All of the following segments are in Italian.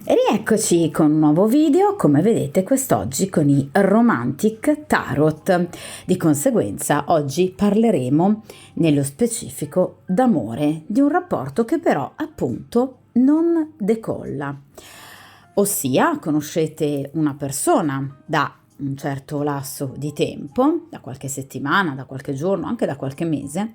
Rieccoci con un nuovo video, come vedete quest'oggi con i Romantic Tarot. Di conseguenza oggi parleremo nello specifico d'amore, di un rapporto che però appunto non decolla. Ossia, conoscete una persona da un certo lasso di tempo, da qualche settimana, da qualche giorno, anche da qualche mese,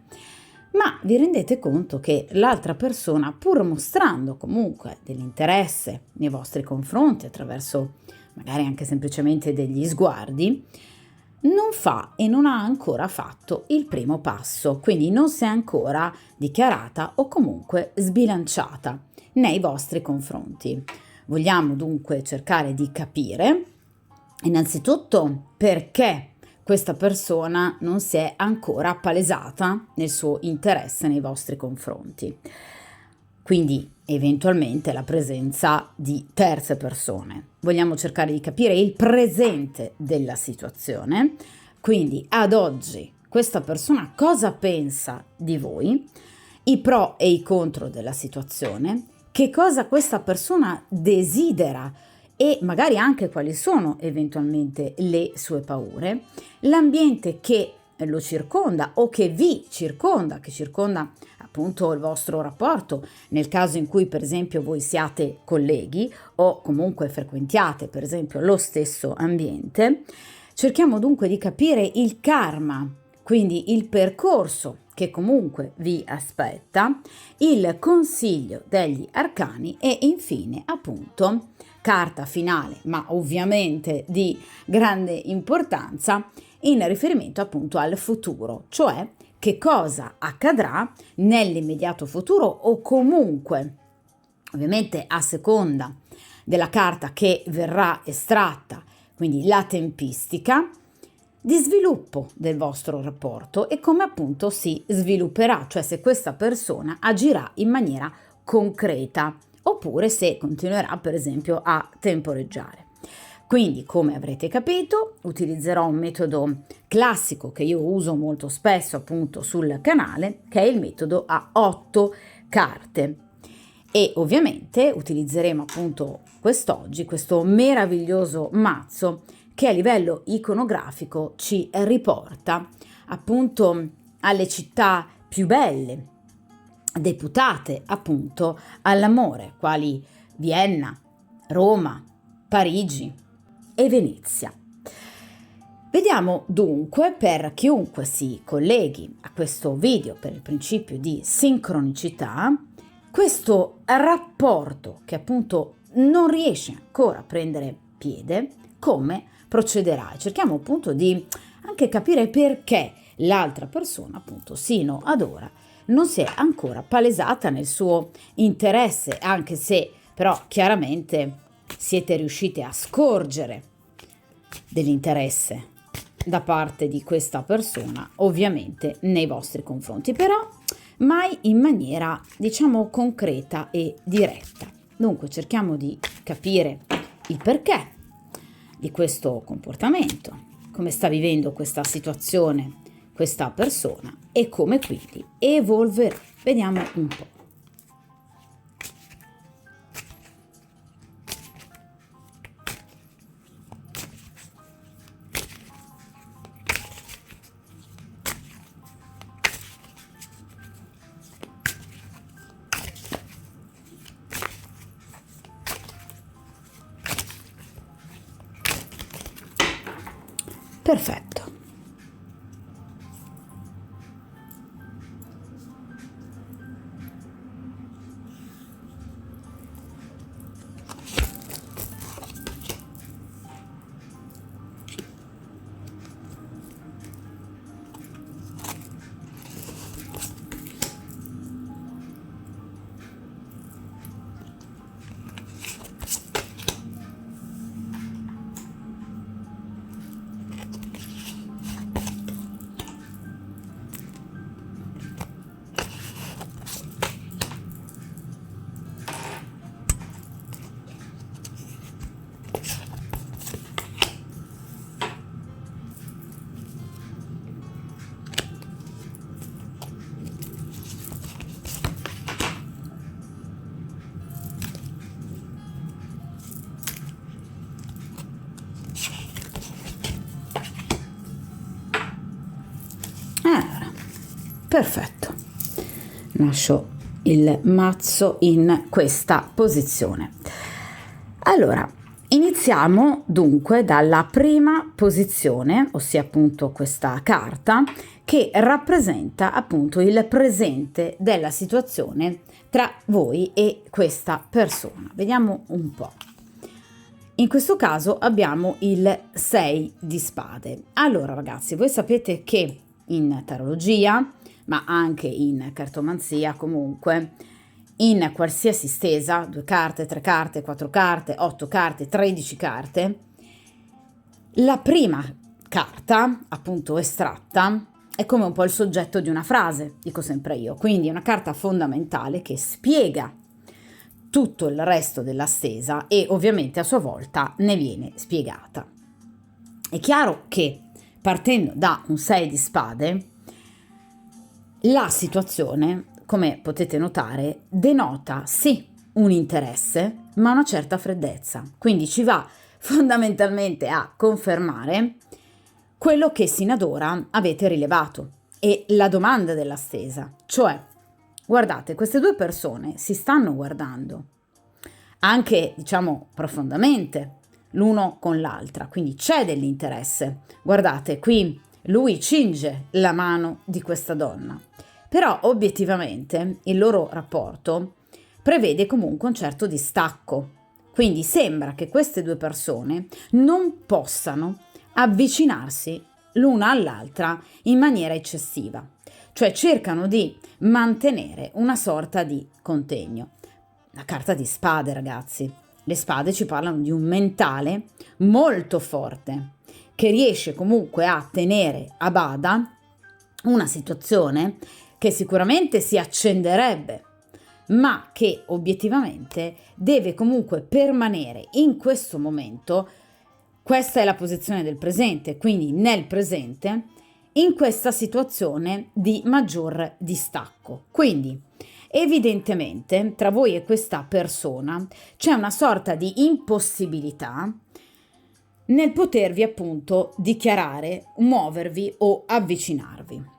ma vi rendete conto che l'altra persona, pur mostrando comunque dell'interesse nei vostri confronti attraverso magari anche semplicemente degli sguardi, non fa e non ha ancora fatto il primo passo, quindi non si è ancora dichiarata o comunque sbilanciata nei vostri confronti. Vogliamo dunque cercare di capire innanzitutto perché questa persona non si è ancora palesata nel suo interesse nei vostri confronti. Quindi eventualmente la presenza di terze persone. Vogliamo cercare di capire il presente della situazione, quindi ad oggi questa persona cosa pensa di voi, i pro e i contro della situazione, che cosa questa persona desidera e magari anche quali sono eventualmente le sue paure, l'ambiente che lo circonda o che vi circonda, che circonda appunto il vostro rapporto, nel caso in cui per esempio voi siate colleghi o comunque frequentiate per esempio lo stesso ambiente. Cerchiamo dunque di capire il karma, quindi il percorso che comunque vi aspetta, il consiglio degli arcani e infine appunto carta finale, ma ovviamente di grande importanza in riferimento appunto al futuro, cioè che cosa accadrà nell'immediato futuro o comunque ovviamente a seconda della carta che verrà estratta, quindi la tempistica di sviluppo del vostro rapporto e come appunto si svilupperà, cioè se questa persona agirà in maniera concreta oppure se continuerà per esempio a temporeggiare. Quindi, come avrete capito, utilizzerò un metodo classico che io uso molto spesso appunto sul canale, che è il metodo a 8 carte. E ovviamente utilizzeremo appunto quest'oggi questo meraviglioso mazzo che a livello iconografico ci riporta appunto alle città più belle, deputate appunto all'amore, quali Vienna, Roma, Parigi e Venezia. Vediamo dunque, per chiunque si colleghi a questo video per il principio di sincronicità, questo rapporto che appunto non riesce ancora a prendere piede, come procederà. Cerchiamo appunto di anche capire perché l'altra persona appunto sino ad ora non si è ancora palesata nel suo interesse, anche se però chiaramente siete riuscite a scorgere dell'interesse da parte di questa persona, ovviamente nei vostri confronti, però mai in maniera, diciamo, concreta e diretta. Dunque cerchiamo di capire il perché di questo comportamento, come sta vivendo questa situazione questa persona e come quindi evolverà. Vediamo un po'. Perfetto. Perfetto. Lascio il mazzo in questa posizione. Allora, iniziamo dunque dalla prima posizione, ossia appunto questa carta che rappresenta appunto il presente della situazione tra voi e questa persona. Vediamo un po'. In questo caso abbiamo il 6 di spade. Allora ragazzi, voi sapete che in tarologia, ma anche in cartomanzia comunque, in qualsiasi stesa, 2 carte, 3 carte, 4 carte, 8 carte, 13 carte, la prima carta, appunto estratta, è come un po' il soggetto di una frase, dico sempre io, quindi è una carta fondamentale che spiega tutto il resto della stesa e ovviamente a sua volta ne viene spiegata. È chiaro che partendo da un 6 di spade, la situazione, come potete notare, denota sì un interesse, ma una certa freddezza. Quindi ci va fondamentalmente a confermare quello che sino ad ora avete rilevato e la domanda della stesa, cioè guardate, queste due persone si stanno guardando anche, diciamo, profondamente l'uno con l'altra, quindi c'è dell'interesse. Guardate, qui lui cinge la mano di questa donna, però obiettivamente il loro rapporto prevede comunque un certo distacco, quindi sembra che queste due persone non possano avvicinarsi l'una all'altra in maniera eccessiva, cioè cercano di mantenere una sorta di contegno. La carta di spade, ragazzi, le spade ci parlano di un mentale molto forte che riesce comunque a tenere a bada una situazione che sicuramente si accenderebbe, ma che obiettivamente deve comunque permanere in questo momento. Questa è la posizione del presente, quindi nel presente, in questa situazione di maggior distacco. Quindi, evidentemente, tra voi e questa persona c'è una sorta di impossibilità nel potervi appunto dichiarare, muovervi o avvicinarvi.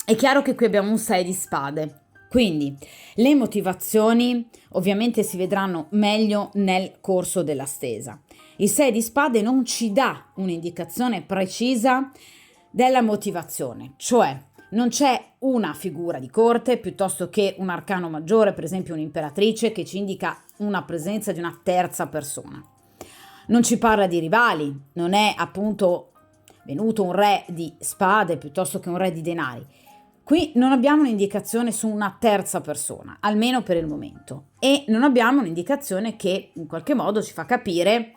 È chiaro che qui abbiamo un 6 di spade, quindi le motivazioni ovviamente si vedranno meglio nel corso della stesa. Il 6 di spade non ci dà un'indicazione precisa della motivazione, cioè non c'è una figura di corte piuttosto che un arcano maggiore, per esempio un'imperatrice, che ci indica una presenza di una terza persona. Non ci parla di rivali, non è appunto venuto un re di spade piuttosto che un re di denari. Qui non abbiamo un'indicazione su una terza persona, almeno per il momento, e non abbiamo un'indicazione che in qualche modo ci fa capire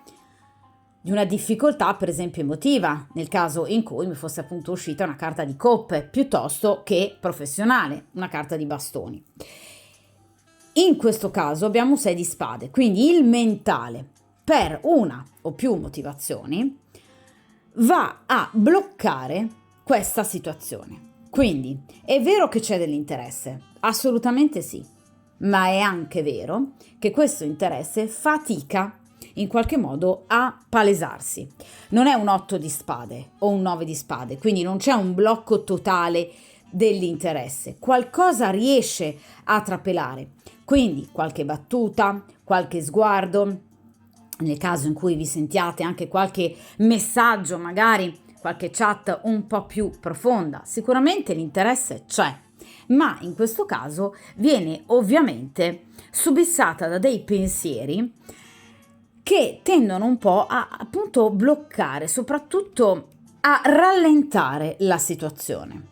di una difficoltà, per esempio emotiva, nel caso in cui mi fosse appunto uscita una carta di coppe piuttosto che professionale, una carta di bastoni. In questo caso abbiamo un 6 di spade, quindi il mentale, per una o più motivazioni, va a bloccare questa situazione. Quindi è vero che c'è dell'interesse, assolutamente sì, ma è anche vero che questo interesse fatica in qualche modo a palesarsi. Non è un 8 di spade o un 9 di spade, quindi non c'è un blocco totale dell'interesse. Qualcosa riesce a trapelare, quindi qualche battuta, qualche sguardo, nel caso in cui vi sentiate anche qualche messaggio, magari qualche chat un po' più profonda, sicuramente l'interesse c'è, ma in questo caso viene ovviamente subissata da dei pensieri che tendono un po' a appunto bloccare, soprattutto a rallentare la situazione.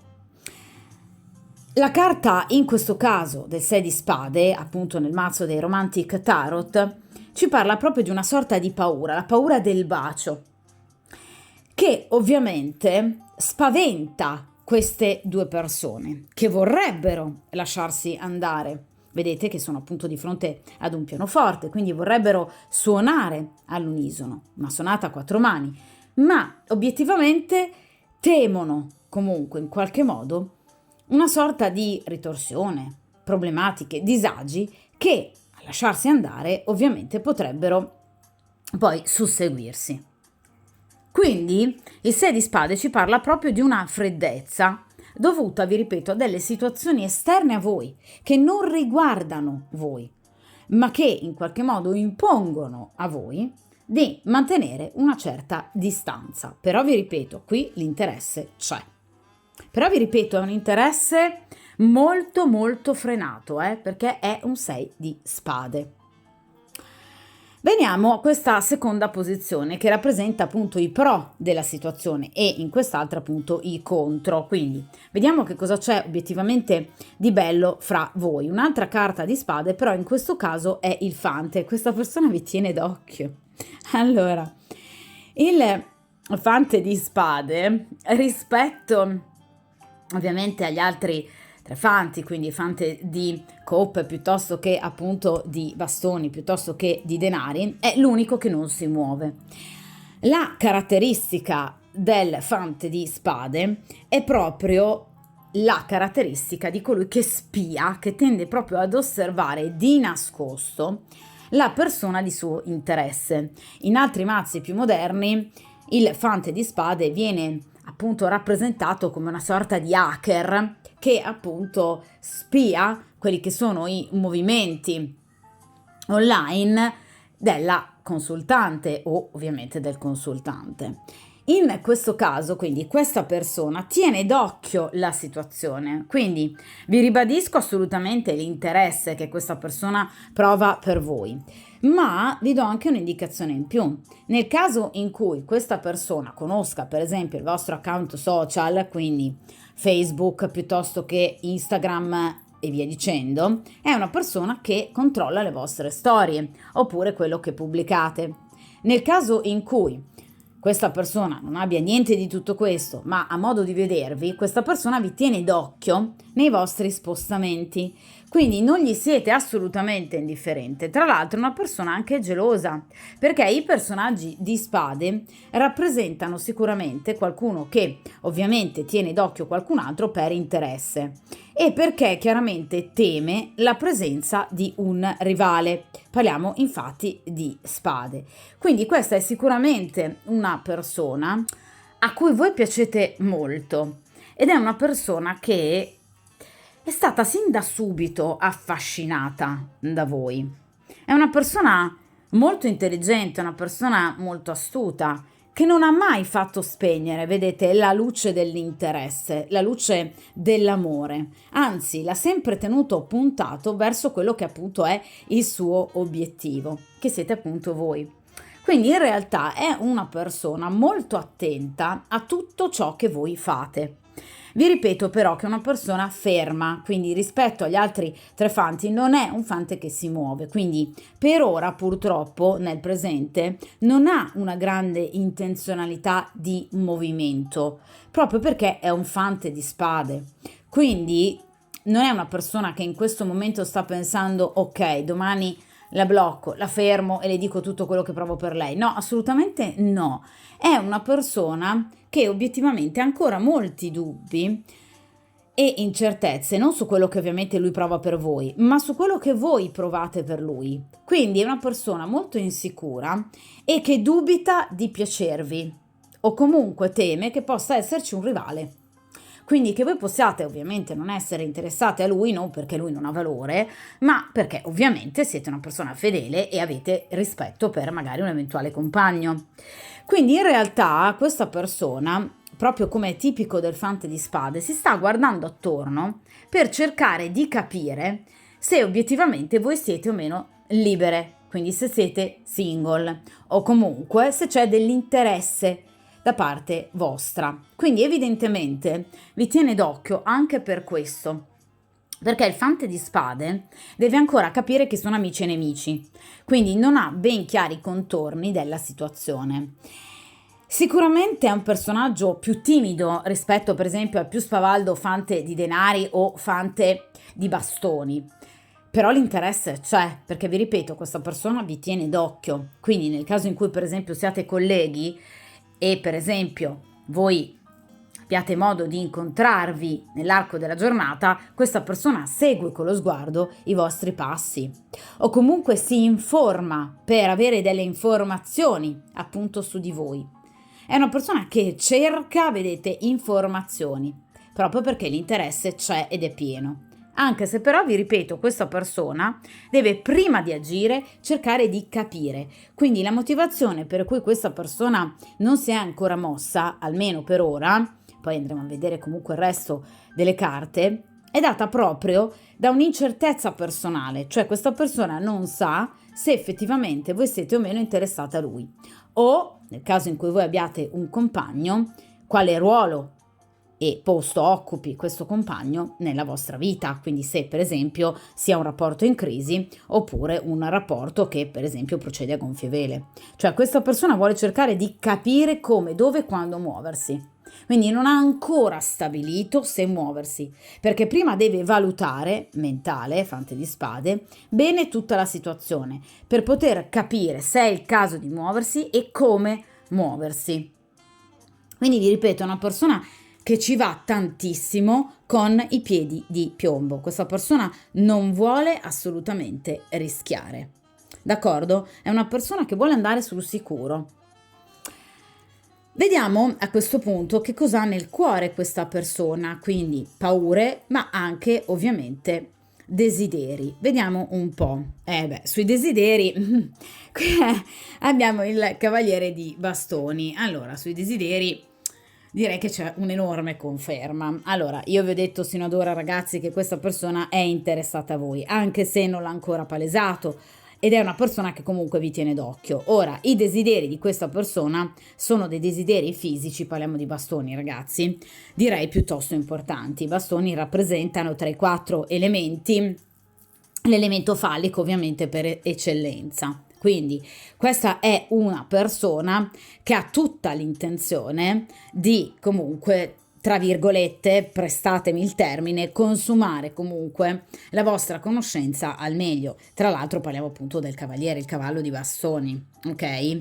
La carta in questo caso del 6 di spade, appunto nel mazzo dei Romantic Tarot, ci parla proprio di una sorta di paura, la paura del bacio, che ovviamente spaventa queste due persone che vorrebbero lasciarsi andare. Vedete che sono appunto di fronte ad un pianoforte, quindi vorrebbero suonare all'unisono, una sonata a 4 mani, ma obiettivamente temono comunque in qualche modo una sorta di ritorsione, problematiche, disagi che a lasciarsi andare ovviamente potrebbero poi susseguirsi. Quindi il 6 di spade ci parla proprio di una freddezza dovuta, vi ripeto, a delle situazioni esterne a voi, che non riguardano voi, ma che in qualche modo impongono a voi di mantenere una certa distanza. Però vi ripeto, qui l'interesse c'è. Però vi ripeto, è un interesse molto molto frenato, perché è un 6 di spade. Veniamo a questa seconda posizione che rappresenta appunto i pro della situazione e in quest'altra appunto i contro. Quindi vediamo che cosa c'è obiettivamente di bello fra voi. Un'altra carta di spade però in questo caso è il fante. Questa persona vi tiene d'occhio. Allora, il fante di spade rispetto ovviamente agli altri tre fanti, quindi fante di coppe piuttosto che appunto di bastoni, piuttosto che di denari, è l'unico che non si muove. La caratteristica del fante di spade è proprio la caratteristica di colui che spia, che tende proprio ad osservare di nascosto la persona di suo interesse. In altri mazzi più moderni il fante di spade viene appunto rappresentato come una sorta di hacker che appunto spia quelli che sono i movimenti online della consultante o ovviamente del consultante. In questo caso, quindi, questa persona tiene d'occhio la situazione, quindi vi ribadisco assolutamente l'interesse che questa persona prova per voi, ma vi do anche un'indicazione in più. Nel caso in cui questa persona conosca, per esempio, il vostro account social, quindi Facebook piuttosto che Instagram e via dicendo, è una persona che controlla le vostre storie oppure quello che pubblicate. Nel caso in cui questa persona non abbia niente di tutto questo, ma a modo di vedervi, questa persona vi tiene d'occhio nei vostri spostamenti, quindi non gli siete assolutamente indifferente. Tra l'altro è una persona anche gelosa, perché i personaggi di spade rappresentano sicuramente qualcuno che ovviamente tiene d'occhio qualcun altro per interesse e perché chiaramente teme la presenza di un rivale. Parliamo infatti di spade. Quindi questa è sicuramente una persona a cui voi piacete molto ed è una persona che è stata sin da subito affascinata da voi. È una persona molto intelligente, una persona molto astuta, che non ha mai fatto spegnere, vedete, la luce dell'interesse, la luce dell'amore. Anzi, l'ha sempre tenuto puntato verso quello che appunto è il suo obiettivo, che siete appunto voi. Quindi in realtà è una persona molto attenta a tutto ciò che voi fate. Vi ripeto però che è una persona ferma, quindi rispetto agli altri tre fanti non è un fante che si muove, quindi per ora purtroppo nel presente non ha una grande intenzionalità di movimento, proprio perché è un fante di spade. Quindi non è una persona che in questo momento sta pensando ok, domani la blocco, la fermo e le dico tutto quello che provo per lei. No, assolutamente no. È una persona che obiettivamente ha ancora molti dubbi e incertezze, non su quello che ovviamente lui prova per voi, ma su quello che voi provate per lui. Quindi è una persona molto insicura e che dubita di piacervi o comunque teme che possa esserci un rivale. Quindi che voi possiate ovviamente non essere interessate a lui, non perché lui non ha valore, ma perché ovviamente siete una persona fedele e avete rispetto per magari un eventuale compagno. Quindi in realtà questa persona, proprio come è tipico del fante di spade, si sta guardando attorno per cercare di capire se obiettivamente voi siete o meno libere, quindi se siete single o comunque se c'è dell'interesse da parte vostra. Quindi evidentemente vi tiene d'occhio anche per questo, perché il fante di spade deve ancora capire che sono amici e nemici, quindi non ha ben chiari i contorni della situazione. Sicuramente è un personaggio più timido rispetto per esempio al più spavaldo fante di denari o fante di bastoni. Però l'interesse c'è, perché vi ripeto, questa persona vi tiene d'occhio, quindi nel caso in cui per esempio siate colleghi e per esempio voi abbiate modo di incontrarvi nell'arco della giornata, questa persona segue con lo sguardo i vostri passi o comunque si informa per avere delle informazioni appunto su di voi. È una persona che cerca, vedete, informazioni, proprio perché l'interesse c'è ed è pieno. Anche se però, vi ripeto, questa persona deve prima di agire cercare di capire. Quindi la motivazione per cui questa persona non si è ancora mossa, almeno per ora, poi andremo a vedere comunque il resto delle carte, è data proprio da un'incertezza personale, cioè questa persona non sa se effettivamente voi siete o meno interessati a lui, o nel caso in cui voi abbiate un compagno, quale ruolo e posto occupi questo compagno nella vostra vita, quindi se per esempio sia un rapporto in crisi oppure un rapporto che per esempio procede a gonfie vele. Cioè questa persona vuole cercare di capire come, dove e quando muoversi, quindi non ha ancora stabilito se muoversi, perché prima deve valutare, mentale, fante di spade, bene tutta la situazione per poter capire se è il caso di muoversi e come muoversi. Quindi vi ripeto, è una persona che ci va tantissimo con i piedi di piombo. Questa persona non vuole assolutamente rischiare. D'accordo? È una persona che vuole andare sul sicuro. Vediamo a questo punto che cosa ha nel cuore questa persona, quindi paure, ma anche ovviamente desideri. Vediamo un po'. Sui desideri qui abbiamo il cavaliere di bastoni. Allora, sui desideri direi che c'è un'enorme conferma. Allora, io vi ho detto sino ad ora, ragazzi, che questa persona è interessata a voi, anche se non l'ha ancora palesato, ed è una persona che comunque vi tiene d'occhio. Ora, i desideri di questa persona sono dei desideri fisici, parliamo di bastoni, ragazzi, direi piuttosto importanti. I bastoni rappresentano tra i 4 elementi l'elemento fallico, ovviamente per eccellenza. Quindi questa è una persona che ha tutta l'intenzione di comunque, tra virgolette, prestatemi il termine, consumare comunque la vostra conoscenza al meglio. Tra l'altro parliamo appunto del cavaliere, il cavallo di bastoni, ok?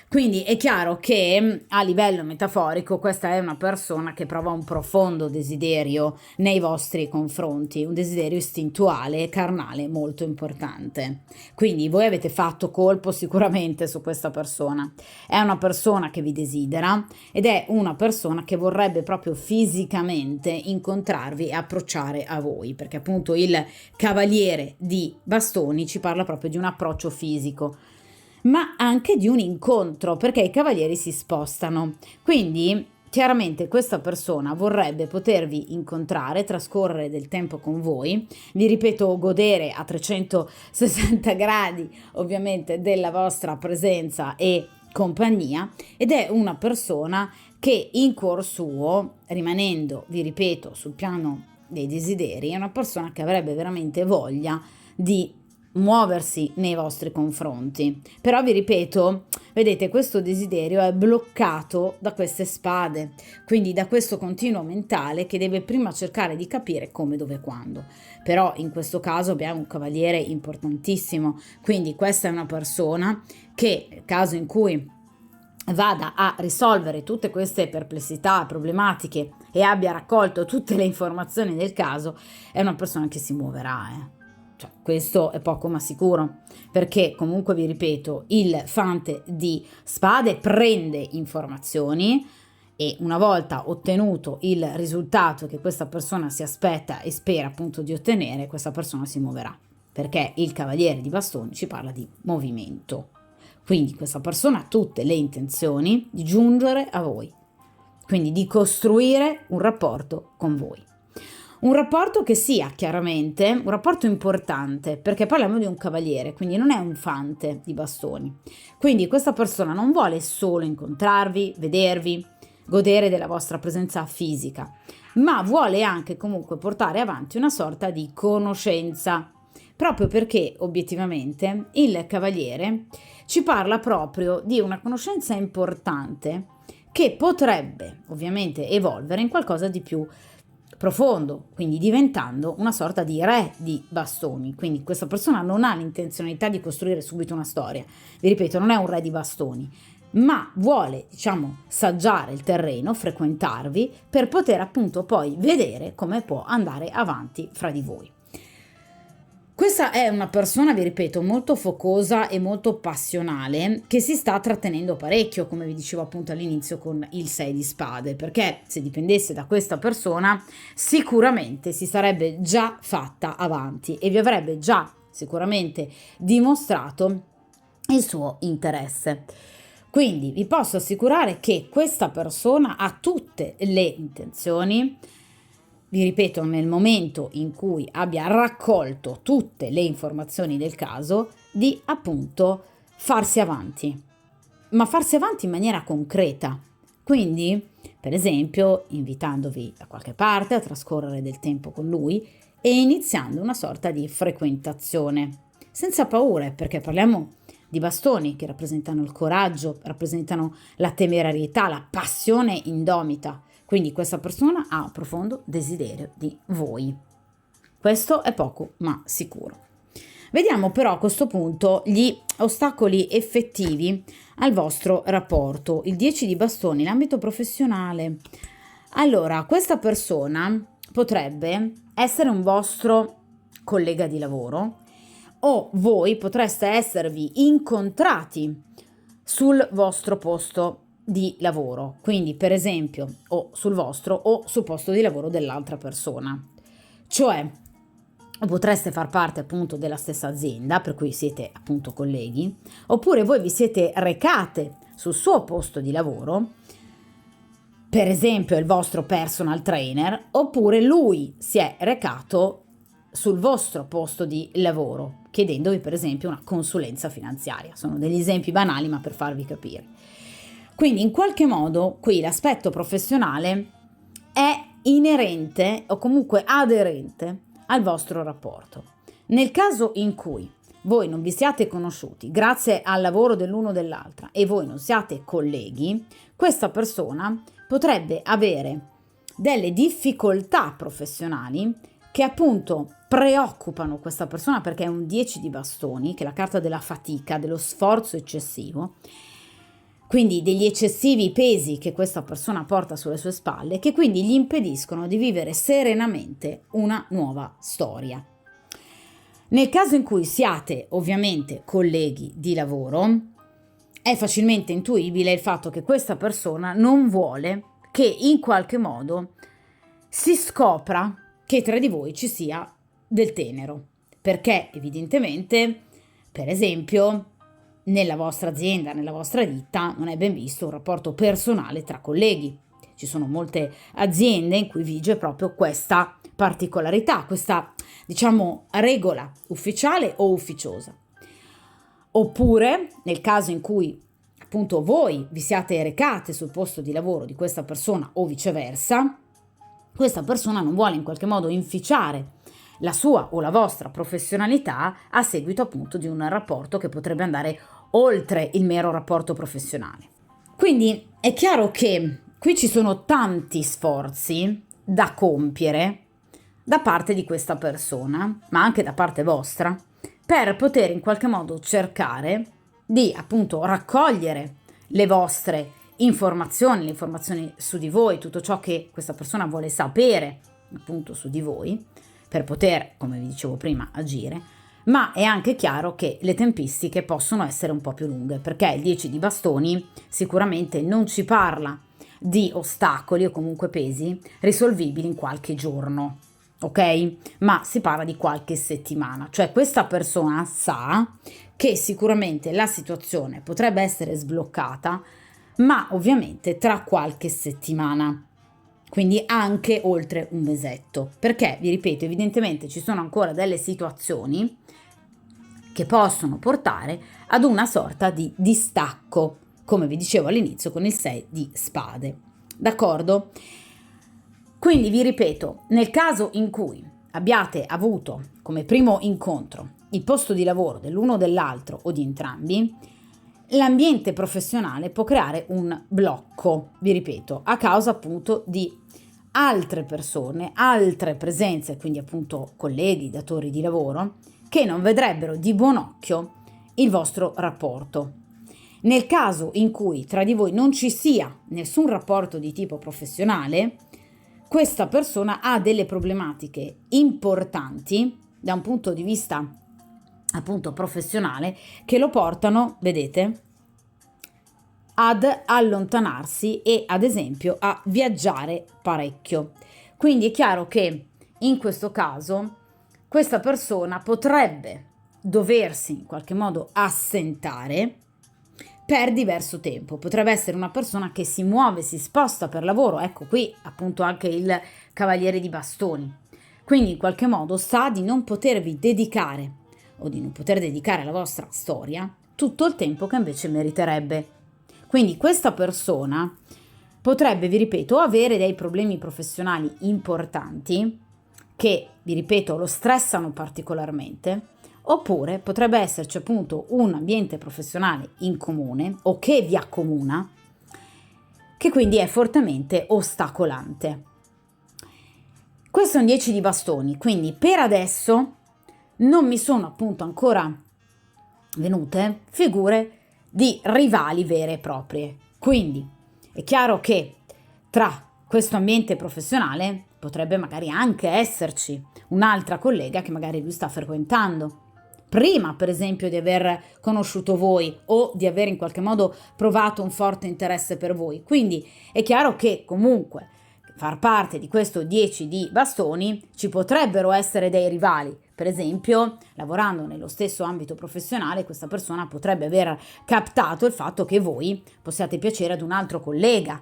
Quindi è chiaro che a livello metaforico questa è una persona che prova un profondo desiderio nei vostri confronti, un desiderio istintuale, carnale, molto importante. Quindi voi avete fatto colpo sicuramente su questa persona. È una persona che vi desidera ed è una persona che vorrebbe proprio fisicamente incontrarvi e approcciare a voi, perché appunto il cavaliere di bastoni ci parla proprio di un approccio fisico, ma anche di un incontro, perché i cavalieri si spostano. Quindi chiaramente questa persona vorrebbe potervi incontrare, trascorrere del tempo con voi, vi ripeto, godere a 360 gradi ovviamente della vostra presenza e compagnia, ed è una persona che in cuor suo, rimanendo, vi ripeto, sul piano dei desideri, è una persona che avrebbe veramente voglia di muoversi nei vostri confronti. Però vi ripeto, vedete, questo desiderio è bloccato da queste spade, quindi da questo continuo mentale che deve prima cercare di capire come, dove, quando. Però in questo caso abbiamo un cavaliere importantissimo, quindi questa è una persona che, nel caso in cui vada a risolvere tutte queste perplessità, problematiche e abbia raccolto tutte le informazioni del caso, è una persona che si muoverà, Cioè, questo è poco ma sicuro, perché comunque vi ripeto, il fante di spade prende informazioni e una volta ottenuto il risultato che questa persona si aspetta e spera appunto di ottenere, questa persona si muoverà, perché il cavaliere di bastoni ci parla di movimento. Quindi questa persona ha tutte le intenzioni di giungere a voi, quindi di costruire un rapporto con voi. Un rapporto che sia chiaramente un rapporto importante, perché parliamo di un cavaliere, quindi non è un fante di bastoni. Quindi questa persona non vuole solo incontrarvi, vedervi, godere della vostra presenza fisica, ma vuole anche comunque portare avanti una sorta di conoscenza, proprio perché obiettivamente il cavaliere ci parla proprio di una conoscenza importante che potrebbe ovviamente evolvere in qualcosa di più profondo, quindi diventando una sorta di re di bastoni. Quindi questa persona non ha l'intenzionalità di costruire subito una storia, vi ripeto, non è un re di bastoni, ma vuole, saggiare il terreno, frequentarvi per poter appunto poi vedere come può andare avanti fra di voi. Questa è una persona, vi ripeto, molto focosa e molto passionale, che si sta trattenendo parecchio, come vi dicevo appunto all'inizio con il 6 di spade, perché se dipendesse da questa persona sicuramente si sarebbe già fatta avanti e vi avrebbe già sicuramente dimostrato il suo interesse. Quindi vi posso assicurare che questa persona ha tutte le intenzioni, vi ripeto, nel momento in cui abbia raccolto tutte le informazioni del caso, di appunto farsi avanti, ma farsi avanti in maniera concreta. Quindi, per esempio, invitandovi da qualche parte a trascorrere del tempo con lui e iniziando una sorta di frequentazione, senza paure, perché parliamo di bastoni che rappresentano il coraggio, rappresentano la temerarietà, la passione indomita. Quindi questa persona ha un profondo desiderio di voi. Questo è poco ma sicuro. Vediamo però a questo punto gli ostacoli effettivi al vostro rapporto. Il 10 di bastoni, l'ambito professionale. Allora, questa persona potrebbe essere un vostro collega di lavoro o voi potreste esservi incontrati sul vostro posto di lavoro, quindi per esempio o sul vostro o sul posto di lavoro dell'altra persona, cioè potreste far parte appunto della stessa azienda per cui siete appunto colleghi, oppure voi vi siete recate sul suo posto di lavoro, per esempio il vostro personal trainer, oppure lui si è recato sul vostro posto di lavoro chiedendovi per esempio una consulenza finanziaria. Sono degli esempi banali ma per farvi capire. Quindi in qualche modo qui l'aspetto professionale è inerente o comunque aderente al vostro rapporto. Nel caso in cui voi non vi siate conosciuti grazie al lavoro dell'uno o dell'altra e voi non siate colleghi, questa persona potrebbe avere delle difficoltà professionali che appunto preoccupano questa persona perché è un 10 di bastoni, che è la carta della fatica, dello sforzo eccessivo, quindi degli eccessivi pesi che questa persona porta sulle sue spalle, che quindi gli impediscono di vivere serenamente una nuova storia. Nel caso in cui siate ovviamente colleghi di lavoro, è facilmente intuibile il fatto che questa persona non vuole che in qualche modo si scopra che tra di voi ci sia del tenero, perché evidentemente, per esempio, nella vostra azienda, nella vostra ditta, non è ben visto un rapporto personale tra colleghi. Ci sono molte aziende in cui vige proprio questa particolarità, questa, diciamo, regola ufficiale o ufficiosa. Oppure, nel caso in cui appunto voi vi siate recate sul posto di lavoro di questa persona o viceversa, questa persona non vuole in qualche modo inficiare la sua o la vostra professionalità a seguito appunto di un rapporto che potrebbe andare oltre il mero rapporto professionale. Quindi è chiaro che qui ci sono tanti sforzi da compiere da parte di questa persona, ma anche da parte vostra, per poter in qualche modo cercare di appunto raccogliere le vostre informazioni, le informazioni su di voi, tutto ciò che questa persona vuole sapere appunto su di voi, per poter, come vi dicevo prima, agire, ma è anche chiaro che le tempistiche possono essere un po' più lunghe, perché il 10 di bastoni sicuramente non ci parla di ostacoli o comunque pesi risolvibili in qualche giorno, ok? Ma si parla di qualche settimana, cioè questa persona sa che sicuramente la situazione potrebbe essere sbloccata, ma ovviamente tra qualche settimana, quindi anche oltre un mesetto, perché vi ripeto, evidentemente ci sono ancora delle situazioni che possono portare ad una sorta di distacco, come vi dicevo all'inizio con il 6 di spade, d'accordo? Quindi vi ripeto, nel caso in cui abbiate avuto come primo incontro il posto di lavoro dell'uno o dell'altro o di entrambi, l'ambiente professionale può creare un blocco, vi ripeto, a causa appunto di altre persone, altre presenze, quindi appunto colleghi, datori di lavoro, che non vedrebbero di buon occhio il vostro rapporto. Nel caso in cui tra di voi non ci sia nessun rapporto di tipo professionale, questa persona ha delle problematiche importanti da un punto di vista appunto professionale che lo portano, vedete, ad allontanarsi e ad esempio a viaggiare parecchio. Quindi è chiaro che in questo caso questa persona potrebbe doversi in qualche modo assentare per diverso tempo. Potrebbe essere una persona che si muove, si sposta per lavoro, ecco qui appunto anche il cavaliere di bastoni. Quindi in qualche modo sa di non potervi dedicare o di non poter dedicare alla vostra storia tutto il tempo che invece meriterebbe. Quindi questa persona potrebbe, vi ripeto, avere dei problemi professionali importanti che, vi ripeto, lo stressano particolarmente, oppure potrebbe esserci appunto un ambiente professionale in comune o che vi accomuna, che quindi è fortemente ostacolante. Questo è un 10 di bastoni, quindi per adesso non mi sono appunto ancora venute figure di rivali vere e proprie. Quindi è chiaro che tra questo ambiente professionale potrebbe magari anche esserci un'altra collega che magari lui sta frequentando prima, per esempio, di aver conosciuto voi o di aver in qualche modo provato un forte interesse per voi. Quindi è chiaro che comunque far parte di questo 10 di bastoni ci potrebbero essere dei rivali. Per esempio, lavorando nello stesso ambito professionale, questa persona potrebbe aver captato il fatto che voi possiate piacere ad un altro collega.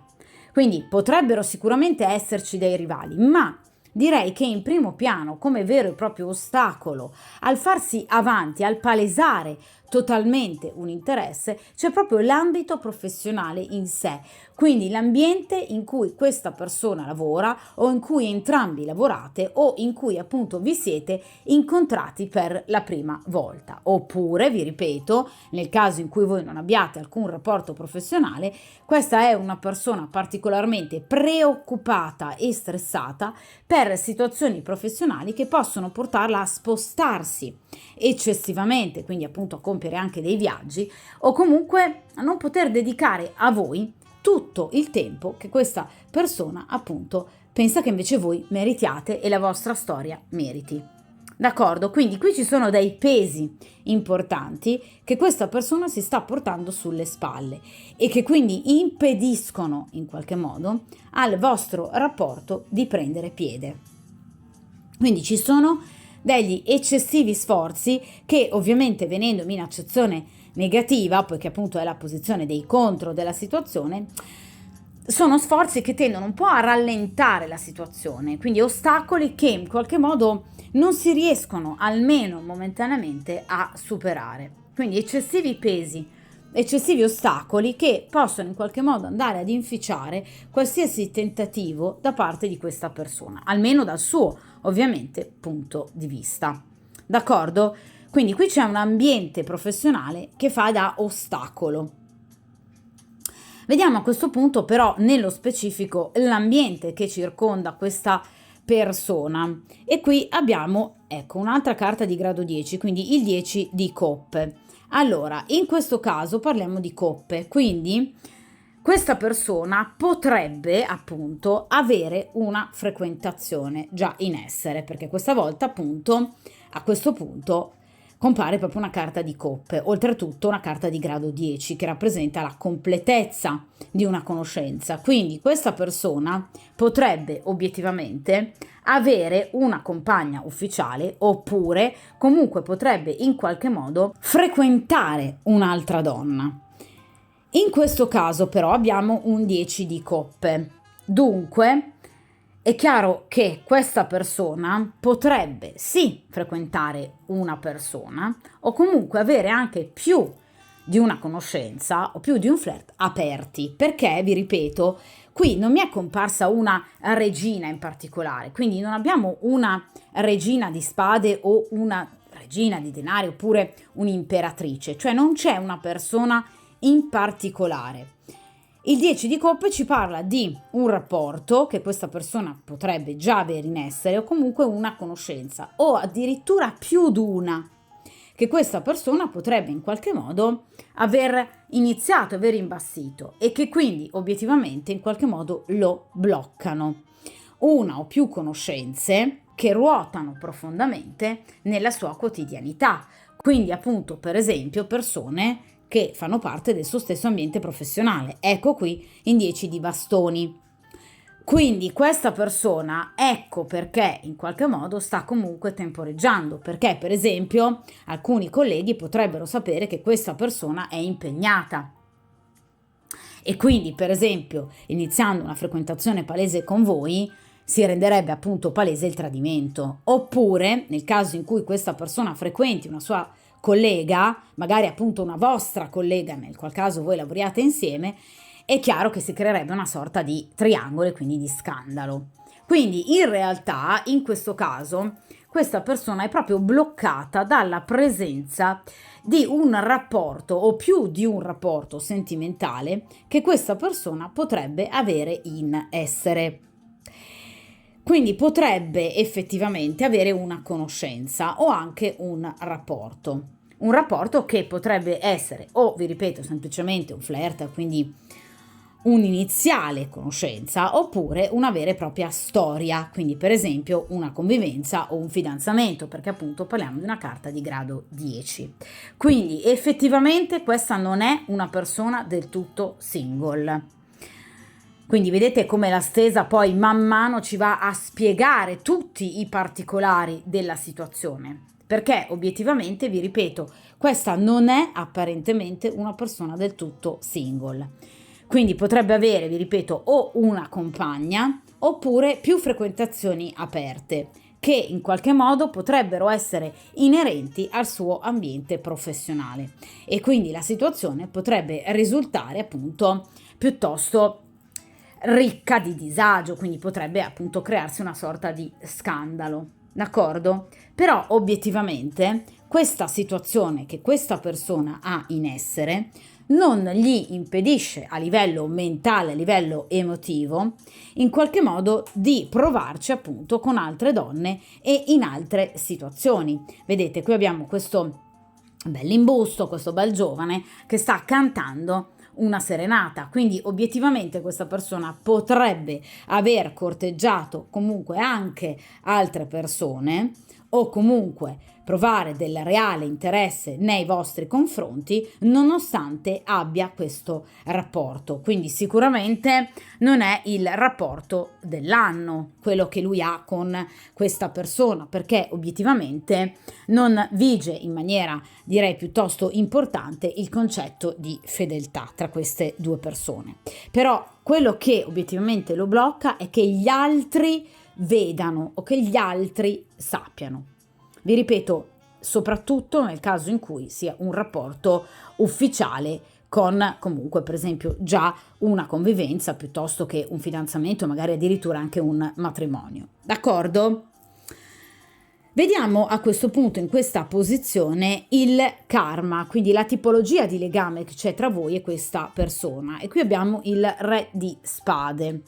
Quindi potrebbero sicuramente esserci dei rivali, ma direi che in primo piano, come vero e proprio ostacolo al farsi avanti, al palesare totalmente un interesse, c'è proprio l'ambito professionale in sé, quindi l'ambiente in cui questa persona lavora o in cui entrambi lavorate o in cui appunto vi siete incontrati per la prima volta. Oppure, vi ripeto, nel caso in cui voi non abbiate alcun rapporto professionale, questa è una persona particolarmente preoccupata e stressata per situazioni professionali che possono portarla a spostarsi eccessivamente, quindi appunto a compiere anche dei viaggi o comunque a non poter dedicare a voi tutto il tempo che questa persona appunto pensa che invece voi meritiate e la vostra storia meriti. D'accordo? Quindi qui ci sono dei pesi importanti che questa persona si sta portando sulle spalle e che quindi impediscono in qualche modo al vostro rapporto di prendere piede. Quindi ci sono degli eccessivi sforzi che ovviamente venendomi in accezione negativa, poiché appunto è la posizione dei contro della situazione, sono sforzi che tendono un po' a rallentare la situazione, quindi ostacoli che in qualche modo non si riescono almeno momentaneamente a superare. Quindi eccessivi pesi, eccessivi ostacoli che possono in qualche modo andare ad inficiare qualsiasi tentativo da parte di questa persona, almeno dal suo ovviamente punto di vista. D'accordo? Quindi qui c'è un ambiente professionale che fa da ostacolo. Vediamo a questo punto però nello specifico l'ambiente che circonda questa persona e qui abbiamo ecco un'altra carta di grado 10, quindi il 10 di coppe. Allora, in questo caso parliamo di coppe, quindi questa persona potrebbe appunto avere una frequentazione già in essere, perché questa volta appunto a questo punto compare proprio una carta di coppe, oltretutto una carta di grado 10 che rappresenta la completezza di una conoscenza. Quindi questa persona potrebbe obiettivamente avere una compagna ufficiale oppure comunque potrebbe in qualche modo frequentare un'altra donna. In questo caso però abbiamo un 10 di coppe, dunque è chiaro che questa persona potrebbe sì frequentare una persona o comunque avere anche più di una conoscenza o più di un flirt aperti, perché vi ripeto, qui non mi è comparsa una regina in particolare, quindi non abbiamo una regina di spade o una regina di denari oppure un'imperatrice, cioè non c'è una persona in particolare. Il 10 di coppe ci parla di un rapporto che questa persona potrebbe già avere in essere o comunque una conoscenza o addirittura più di una che questa persona potrebbe in qualche modo aver iniziato, aver imbastito e che quindi obiettivamente in qualche modo lo bloccano. Una o più conoscenze che ruotano profondamente nella sua quotidianità. Quindi appunto, per esempio, persone che fanno parte del suo stesso ambiente professionale. Ecco qui in 10 di bastoni. Quindi questa persona, ecco perché in qualche modo sta comunque temporeggiando, perché per esempio alcuni colleghi potrebbero sapere che questa persona è impegnata e quindi per esempio iniziando una frequentazione palese con voi si renderebbe appunto palese il tradimento. Oppure nel caso in cui questa persona frequenti una sua collega, magari appunto una vostra collega nel qual caso voi lavoriate insieme, è chiaro che si creerebbe una sorta di triangolo e quindi di scandalo. Quindi in realtà in questo caso questa persona è proprio bloccata dalla presenza di un rapporto o più di un rapporto sentimentale che questa persona potrebbe avere in essere. Quindi potrebbe effettivamente avere una conoscenza o anche un rapporto che potrebbe essere o, vi ripeto, semplicemente un flirt, quindi un'iniziale conoscenza, oppure una vera e propria storia, quindi per esempio una convivenza o un fidanzamento, perché appunto parliamo di una carta di grado 10. Quindi effettivamente questa non è una persona del tutto single. Quindi vedete come la stesa poi man mano ci va a spiegare tutti i particolari della situazione, perché obiettivamente, vi ripeto, questa non è apparentemente una persona del tutto single. Quindi potrebbe avere, vi ripeto, o una compagna oppure più frequentazioni aperte che in qualche modo potrebbero essere inerenti al suo ambiente professionale e quindi la situazione potrebbe risultare appunto piuttosto ricca di disagio, quindi potrebbe appunto crearsi una sorta di scandalo, d'accordo? Però obiettivamente questa situazione che questa persona ha in essere non gli impedisce a livello mentale, a livello emotivo, in qualche modo di provarci appunto con altre donne e in altre situazioni. Vedete, qui abbiamo questo bell'imbusto, questo bel giovane che sta cantando una serenata, quindi obiettivamente questa persona potrebbe aver corteggiato comunque anche altre persone o comunque provare del reale interesse nei vostri confronti nonostante abbia questo rapporto. Quindi sicuramente non è il rapporto dell'anno quello che lui ha con questa persona, perché obiettivamente non vige in maniera direi piuttosto importante il concetto di fedeltà tra queste due persone. Però quello che obiettivamente lo blocca è che gli altri vedano o che gli altri sappiano. Vi ripeto, soprattutto nel caso in cui sia un rapporto ufficiale con comunque per esempio già una convivenza piuttosto che un fidanzamento, magari addirittura anche un matrimonio. D'accordo? Vediamo a questo punto in questa posizione il karma, quindi la tipologia di legame che c'è tra voi e questa persona. E qui abbiamo il re di spade.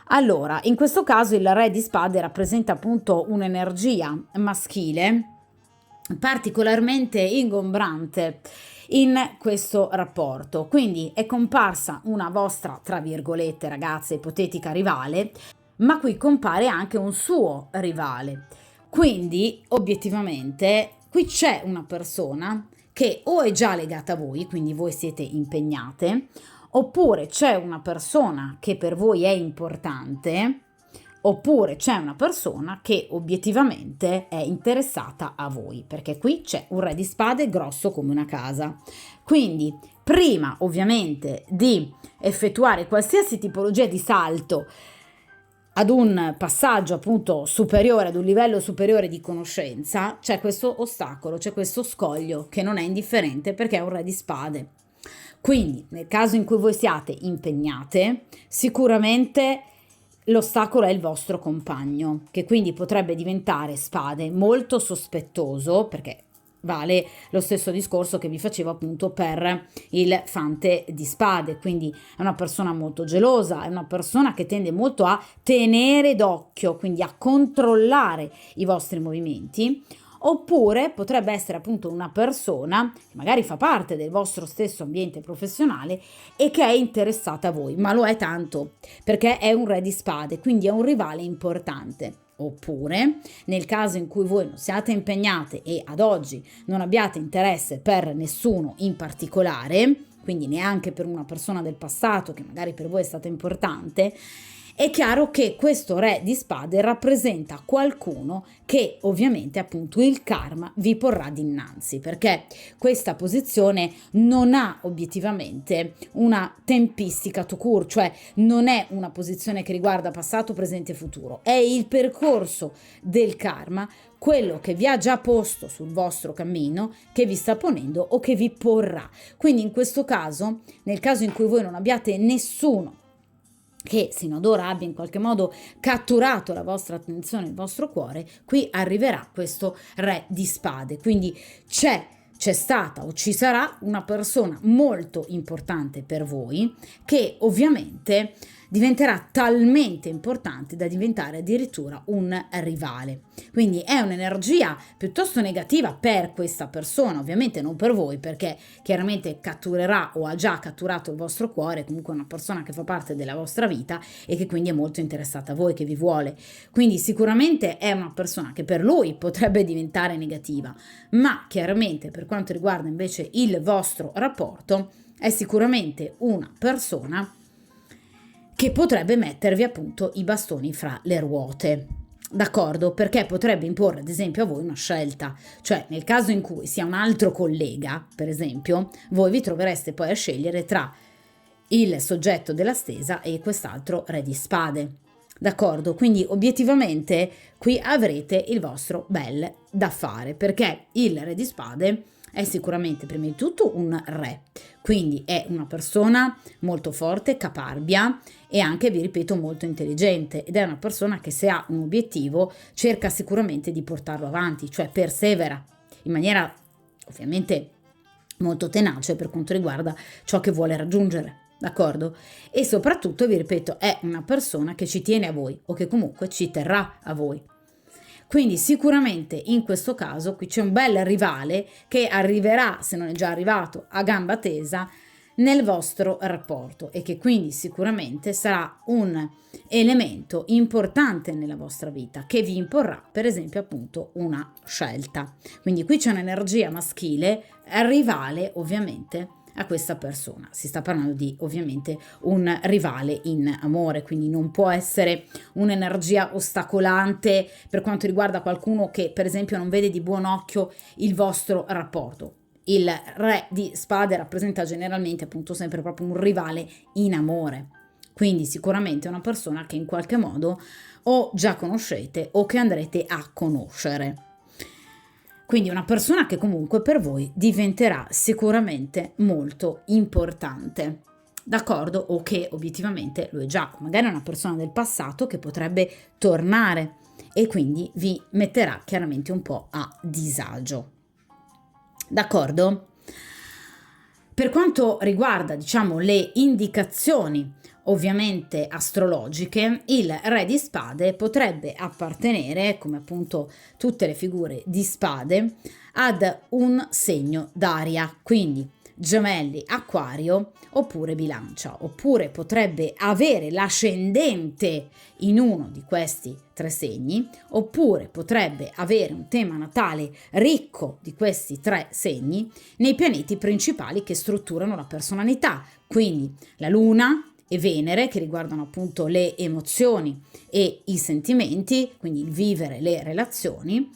Allora, in questo caso il re di spade rappresenta appunto un'energia maschile particolarmente ingombrante in questo rapporto. Quindi è comparsa una vostra, tra virgolette, ragazze, ipotetica rivale, ma qui compare anche un suo rivale. Quindi, obiettivamente, qui c'è una persona che o è già legata a voi, quindi voi siete impegnate, oppure c'è una persona che per voi è importante, oppure c'è una persona che obiettivamente è interessata a voi, perché qui c'è un re di spade grosso come una casa. Quindi, prima ovviamente di effettuare qualsiasi tipologia di salto ad un passaggio appunto superiore, ad un livello superiore di conoscenza, c'è questo ostacolo, c'è questo scoglio che non è indifferente perché è un re di spade. Quindi, nel caso in cui voi siate impegnate, sicuramente l'ostacolo è il vostro compagno, che quindi potrebbe diventare spade molto sospettoso, perché vale lo stesso discorso che vi facevo appunto per il fante di spade, quindi è una persona molto gelosa, è una persona che tende molto a tenere d'occhio, quindi a controllare i vostri movimenti. Oppure potrebbe essere appunto una persona che magari fa parte del vostro stesso ambiente professionale e che è interessata a voi, ma lo è tanto perché è un re di spade, quindi è un rivale importante. Oppure, nel caso in cui voi non siate impegnate e ad oggi non abbiate interesse per nessuno in particolare, quindi neanche per una persona del passato che magari per voi è stata importante, è chiaro che questo re di spade rappresenta qualcuno che ovviamente appunto il karma vi porrà dinanzi, perché questa posizione non ha obiettivamente una tempistica tout court, cioè non è una posizione che riguarda passato, presente e futuro, è il percorso del karma, quello che vi ha già posto sul vostro cammino, che vi sta ponendo o che vi porrà. Quindi in questo caso, nel caso in cui voi non abbiate nessuno che sino ad ora abbia in qualche modo catturato la vostra attenzione, il vostro cuore, qui arriverà questo re di spade. Quindi c'è stata o ci sarà una persona molto importante per voi che ovviamente diventerà talmente importante da diventare addirittura un rivale. Quindi è un'energia piuttosto negativa per questa persona, ovviamente non per voi, perché chiaramente catturerà o ha già catturato il vostro cuore, comunque è una persona che fa parte della vostra vita e che quindi è molto interessata a voi, che vi vuole. Quindi sicuramente è una persona che per lui potrebbe diventare negativa, ma chiaramente per quanto riguarda invece il vostro rapporto è sicuramente una persona che potrebbe mettervi appunto i bastoni fra le ruote, d'accordo? Perché potrebbe imporre ad esempio a voi una scelta, cioè nel caso in cui sia un altro collega, per esempio, voi vi trovereste poi a scegliere tra il soggetto della stesa e quest'altro re di spade, d'accordo? Quindi obiettivamente qui avrete il vostro bel da fare, perché il re di spade è sicuramente prima di tutto un re, quindi è una persona molto forte, caparbia e anche, vi ripeto, molto intelligente, ed è una persona che se ha un obiettivo cerca sicuramente di portarlo avanti, cioè persevera in maniera ovviamente molto tenace per quanto riguarda ciò che vuole raggiungere, d'accordo? E soprattutto, vi ripeto, è una persona che ci tiene a voi o che comunque ci terrà a voi. Quindi sicuramente in questo caso qui c'è un bel rivale che arriverà, se non è già arrivato, a gamba tesa nel vostro rapporto e che quindi sicuramente sarà un elemento importante nella vostra vita che vi imporrà per esempio appunto una scelta. Quindi qui c'è un'energia maschile rivale ovviamente a questa persona. Si sta parlando di ovviamente un rivale in amore, quindi non può essere un'energia ostacolante per quanto riguarda qualcuno che per esempio non vede di buon occhio il vostro rapporto. Il re di spade rappresenta generalmente appunto sempre proprio un rivale in amore, quindi sicuramente una persona che in qualche modo o già conoscete o che andrete a conoscere. Quindi una persona che comunque per voi diventerà sicuramente molto importante, d'accordo? O che obiettivamente lo è già, magari è una persona del passato che potrebbe tornare e quindi vi metterà chiaramente un po' a disagio, d'accordo? Per quanto riguarda, diciamo, le indicazioni ovviamente astrologiche, il re di spade potrebbe appartenere, come appunto tutte le figure di spade, ad un segno d'aria, quindi Gemelli, Acquario oppure Bilancia, oppure potrebbe avere l'ascendente in uno di questi tre segni, oppure potrebbe avere un tema natale ricco di questi tre segni nei pianeti principali che strutturano la personalità, quindi la Luna e Venere, che riguardano appunto le emozioni e i sentimenti, quindi il vivere le relazioni,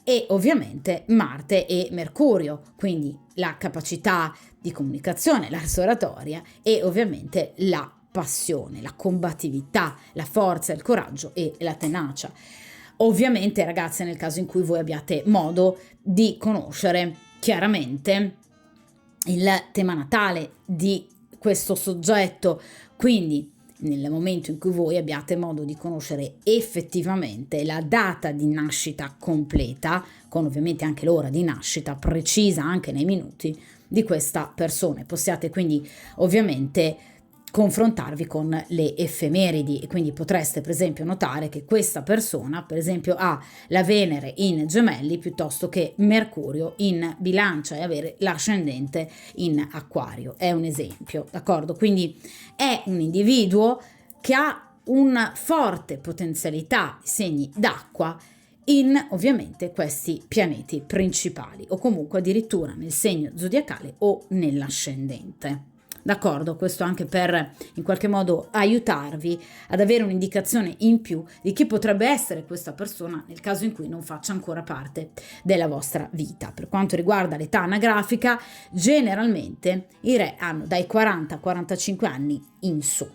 e ovviamente Marte e Mercurio, quindi la capacità di comunicazione, l'arte oratoria e ovviamente la passione, la combattività, la forza, il coraggio e la tenacia. Ovviamente, ragazze, nel caso in cui voi abbiate modo di conoscere chiaramente il tema natale di questo soggetto, quindi nel momento in cui voi abbiate modo di conoscere effettivamente la data di nascita completa, con ovviamente anche l'ora di nascita precisa anche nei minuti di questa persona, possiate quindi ovviamente confrontarvi con le effemeridi e quindi potreste per esempio notare che questa persona per esempio ha la Venere in Gemelli piuttosto che Mercurio in Bilancia e avere l'ascendente in Acquario, è un esempio, d'accordo? Quindi è un individuo che ha una forte potenzialità di segni d'acqua in ovviamente questi pianeti principali o comunque addirittura nel segno zodiacale o nell'ascendente. D'accordo? Questo anche per in qualche modo aiutarvi ad avere un'indicazione in più di chi potrebbe essere questa persona nel caso in cui non faccia ancora parte della vostra vita. Per quanto riguarda l'età anagrafica, generalmente i re hanno dai 40 a 45 anni in su.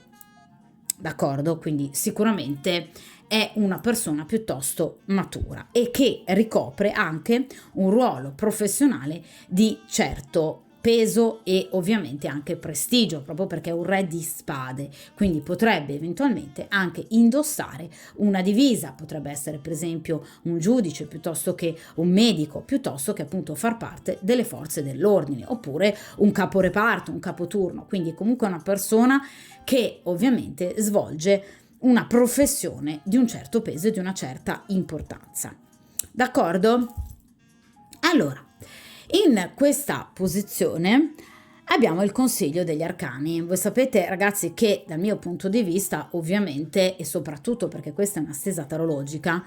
D'accordo? Quindi sicuramente è una persona piuttosto matura e che ricopre anche un ruolo professionale di certo peso e ovviamente anche prestigio, proprio perché è un re di spade, quindi potrebbe eventualmente anche indossare una divisa, potrebbe essere per esempio un giudice piuttosto che un medico, piuttosto che appunto far parte delle forze dell'ordine, oppure un caporeparto, un capoturno, quindi comunque una persona che ovviamente svolge una professione di un certo peso e di una certa importanza. D'accordo? Allora, in questa posizione abbiamo il consiglio degli arcani. Voi sapete ragazzi che dal mio punto di vista ovviamente e soprattutto perché questa è una stesa tarologica,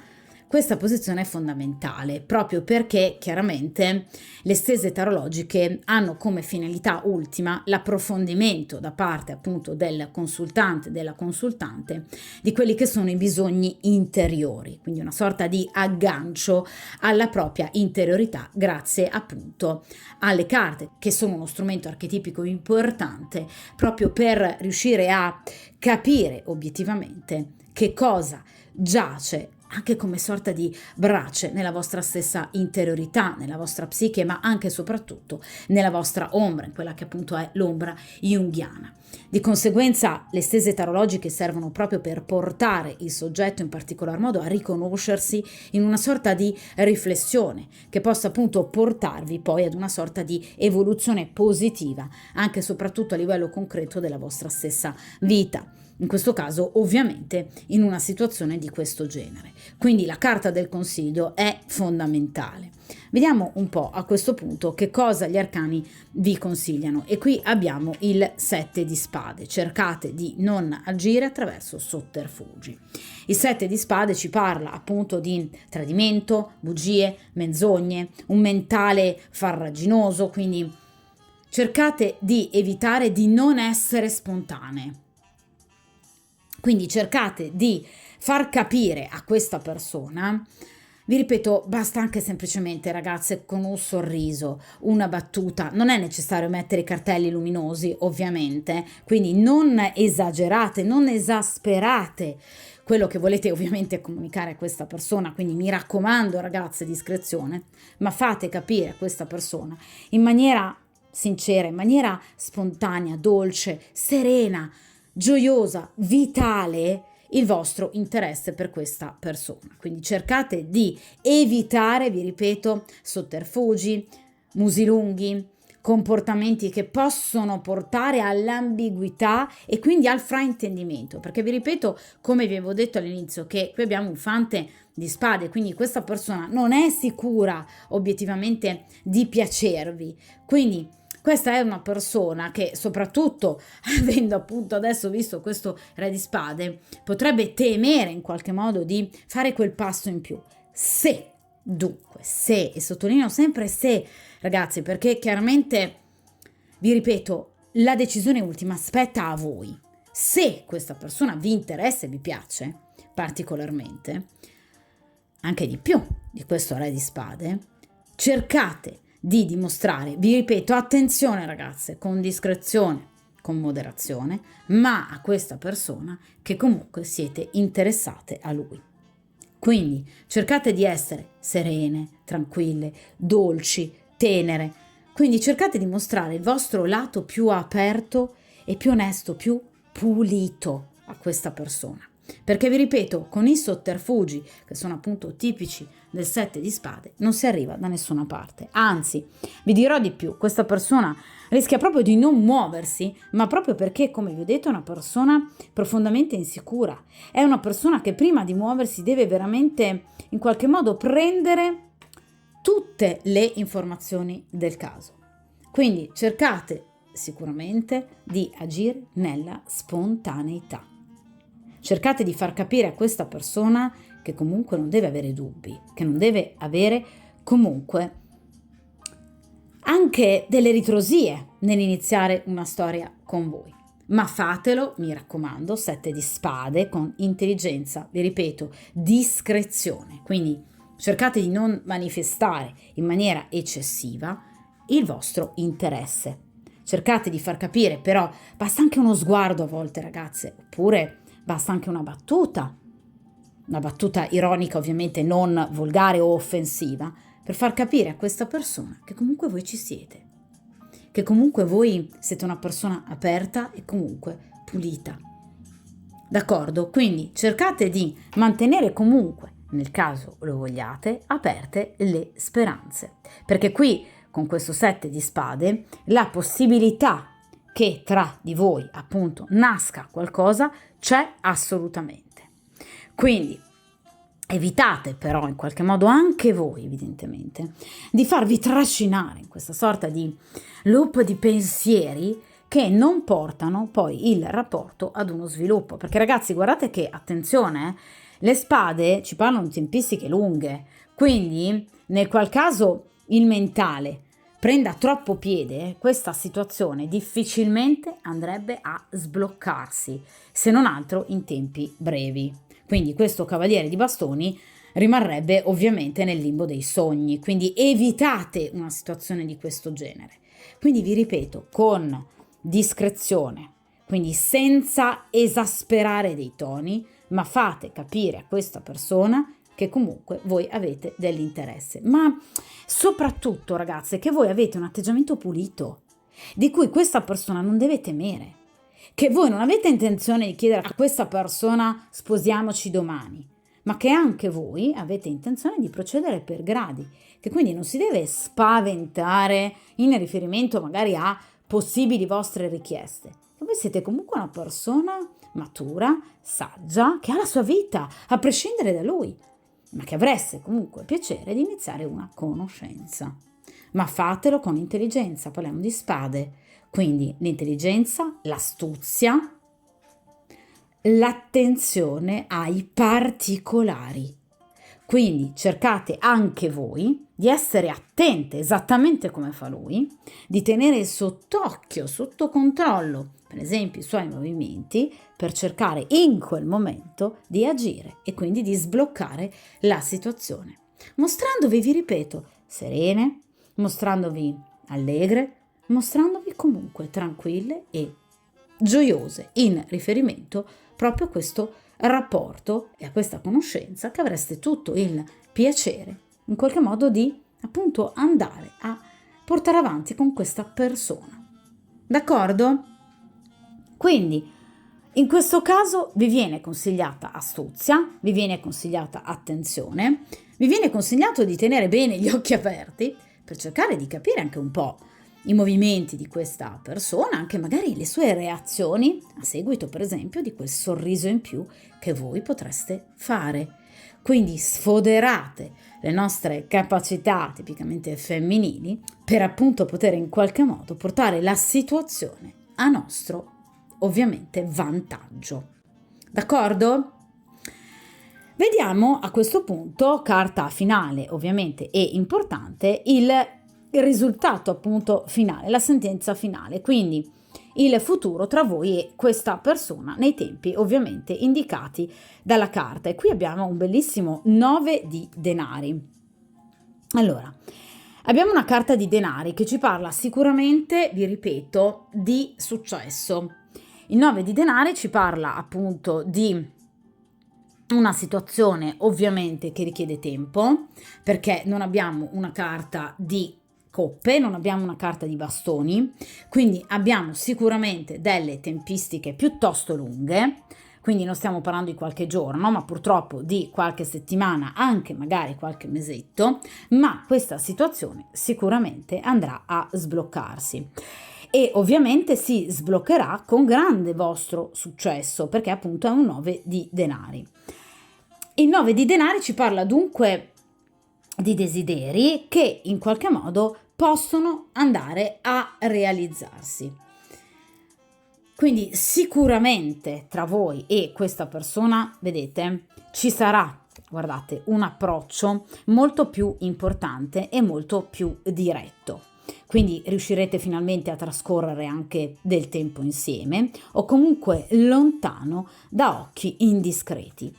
questa posizione è fondamentale proprio perché chiaramente le stese tarologiche hanno come finalità ultima l'approfondimento da parte appunto del consultante, della consultante, di quelli che sono i bisogni interiori, quindi una sorta di aggancio alla propria interiorità grazie appunto alle carte che sono uno strumento archetipico importante proprio per riuscire a capire obiettivamente che cosa giace anche come sorta di brace nella vostra stessa interiorità, nella vostra psiche, ma anche e soprattutto nella vostra ombra, in quella che appunto è l'ombra junghiana. Di conseguenza le stese tarologiche servono proprio per portare il soggetto in particolar modo a riconoscersi in una sorta di riflessione che possa appunto portarvi poi ad una sorta di evoluzione positiva, anche e soprattutto a livello concreto della vostra stessa vita. In questo caso ovviamente in una situazione di questo genere. Quindi la carta del consiglio è fondamentale. Vediamo un po' a questo punto che cosa gli arcani vi consigliano e qui abbiamo il 7 di spade. Cercate di non agire attraverso sotterfugi. Il 7 di spade ci parla appunto di tradimento, bugie, menzogne, un mentale farraginoso, quindi cercate di evitare di non essere spontanee. Quindi cercate di far capire a questa persona, vi ripeto, basta anche semplicemente ragazze con un sorriso, una battuta, non è necessario mettere i cartelli luminosi ovviamente, quindi non esagerate, non esasperate quello che volete ovviamente comunicare a questa persona, quindi mi raccomando ragazze discrezione, ma fate capire a questa persona in maniera sincera, in maniera spontanea, dolce, serena, gioiosa, vitale il vostro interesse per questa persona. Quindi cercate di evitare, vi ripeto, sotterfugi, musi lunghi, comportamenti che possono portare all'ambiguità e quindi al fraintendimento, perché vi ripeto, come vi avevo detto all'inizio, che qui abbiamo un fante di spade, quindi questa persona non è sicura obiettivamente di piacervi, quindi questa è una persona che soprattutto avendo appunto adesso visto questo re di spade potrebbe temere in qualche modo di fare quel passo in più. Se, dunque, se, e sottolineo sempre se, ragazzi, perché chiaramente, vi ripeto, la decisione ultima spetta a voi. Se questa persona vi interessa e vi piace particolarmente, anche di più di questo re di spade, cercate di dimostrare, vi ripeto, attenzione ragazze, con discrezione, con moderazione, ma a questa persona che comunque siete interessate a lui. Quindi cercate di essere serene, tranquille, dolci, tenere, quindi cercate di mostrare il vostro lato più aperto e più onesto, più pulito a questa persona. Perché vi ripeto, con i sotterfugi, che sono appunto tipici del 7 di spade, non si arriva da nessuna parte. Anzi, vi dirò di più, questa persona rischia proprio di non muoversi, ma proprio perché, come vi ho detto, è una persona profondamente insicura. È una persona che prima di muoversi deve veramente, in qualche modo, prendere tutte le informazioni del caso. Quindi cercate sicuramente di agire nella spontaneità. cercate di far capire a questa persona che comunque non deve avere dubbi, che non deve avere comunque anche delle ritrosie nell'iniziare una storia con voi. Ma fatelo, mi raccomando, 7 di spade, con intelligenza, vi ripeto, discrezione. Quindi cercate di non manifestare in maniera eccessiva il vostro interesse. Cercate di far capire, però basta anche uno sguardo a volte, ragazze, oppure basta anche una battuta ironica, ovviamente non volgare o offensiva, per far capire a questa persona che comunque voi ci siete, che comunque voi siete una persona aperta e comunque pulita. D'accordo? Quindi cercate di mantenere comunque, nel caso lo vogliate, aperte le speranze, perché qui con questo 7 di spade la possibilità che tra di voi appunto nasca qualcosa c'è assolutamente. Quindi evitate però in qualche modo anche voi evidentemente di farvi trascinare in questa sorta di loop di pensieri che non portano poi il rapporto ad uno sviluppo, perché ragazzi guardate che attenzione, le spade ci parlano di tempistiche lunghe, quindi nel qual caso il mentale prenda troppo piede, questa situazione difficilmente andrebbe a sbloccarsi, se non altro in tempi brevi. Quindi questo cavaliere di bastoni rimarrebbe ovviamente nel limbo dei sogni, quindi evitate una situazione di questo genere. Quindi vi ripeto, con discrezione, quindi senza esasperare dei toni, ma fate capire a questa persona che comunque voi avete dell'interesse, ma soprattutto ragazze che voi avete un atteggiamento pulito, di cui questa persona non deve temere, che voi non avete intenzione di chiedere a questa persona sposiamoci domani, ma che anche voi avete intenzione di procedere per gradi, che quindi non si deve spaventare in riferimento magari a possibili vostre richieste. E voi siete comunque una persona matura, saggia, che ha la sua vita, a prescindere da lui, ma che avreste comunque piacere di iniziare una conoscenza. Ma fatelo con intelligenza, parliamo di spade, quindi l'intelligenza, l'astuzia, l'attenzione ai particolari. Quindi cercate anche voi di essere attente esattamente come fa lui, di tenere sott'occhio, sotto controllo, per esempio i suoi movimenti, per cercare in quel momento di agire e quindi di sbloccare la situazione, mostrandovi, vi ripeto, serene, mostrandovi allegre, mostrandovi comunque tranquille e gioiose in riferimento proprio a questo rapporto e a questa conoscenza che avreste tutto il piacere in qualche modo di appunto andare a portare avanti con questa persona. D'accordo? Quindi in questo caso vi viene consigliata astuzia, vi viene consigliata attenzione, vi viene consigliato di tenere bene gli occhi aperti per cercare di capire anche un po' i movimenti di questa persona, anche magari le sue reazioni a seguito per esempio di quel sorriso in più che voi potreste fare. Quindi sfoderate le nostre capacità tipicamente femminili per appunto poter in qualche modo portare la situazione a nostro ovviamente vantaggio. D'accordo? Vediamo a questo punto, carta finale ovviamente e importante, il risultato appunto finale, la sentenza finale, quindi il futuro tra voi e questa persona nei tempi ovviamente indicati dalla carta. E qui abbiamo un bellissimo 9 di denari. Allora, abbiamo una carta di denari che ci parla sicuramente, vi ripeto, di successo. Il 9 di denari ci parla appunto di una situazione ovviamente che richiede tempo, perché non abbiamo una carta di coppe, non abbiamo una carta di bastoni, quindi abbiamo sicuramente delle tempistiche piuttosto lunghe, quindi non stiamo parlando di qualche giorno, ma purtroppo di qualche settimana, anche magari qualche mesetto, ma questa situazione sicuramente andrà a sbloccarsi. E ovviamente si sbloccherà con grande vostro successo, perché appunto è un 9 di denari. Il 9 di denari ci parla dunque di desideri che in qualche modo possono andare a realizzarsi. Quindi sicuramente tra voi e questa persona, vedete, ci sarà, guardate, un approccio molto più importante e molto più diretto. Quindi riuscirete finalmente a trascorrere anche del tempo insieme o comunque lontano da occhi indiscreti.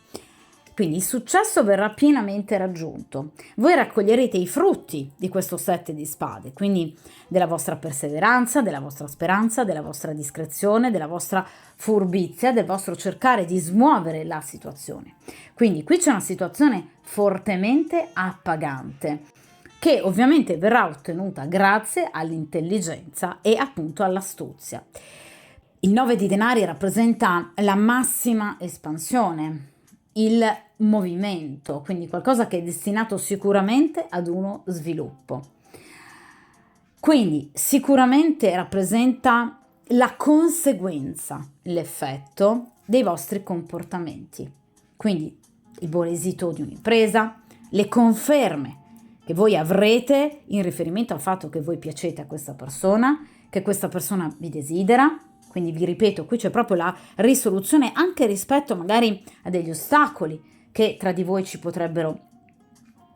Quindi il successo verrà pienamente raggiunto. Voi raccoglierete i frutti di questo 7 di spade, quindi della vostra perseveranza, della vostra speranza, della vostra discrezione, della vostra furbizia, del vostro cercare di smuovere la situazione. Quindi qui c'è una situazione fortemente appagante, che ovviamente verrà ottenuta grazie all'intelligenza e appunto all'astuzia. Il 9 di denari rappresenta la massima espansione, il movimento, quindi qualcosa che è destinato sicuramente ad uno sviluppo. Quindi sicuramente rappresenta la conseguenza, l'effetto dei vostri comportamenti. Quindi il buon esito di un'impresa, le conferme che voi avrete in riferimento al fatto che voi piacete a questa persona, che questa persona vi desidera. Quindi vi ripeto, qui c'è proprio la risoluzione anche rispetto magari a degli ostacoli che tra di voi ci potrebbero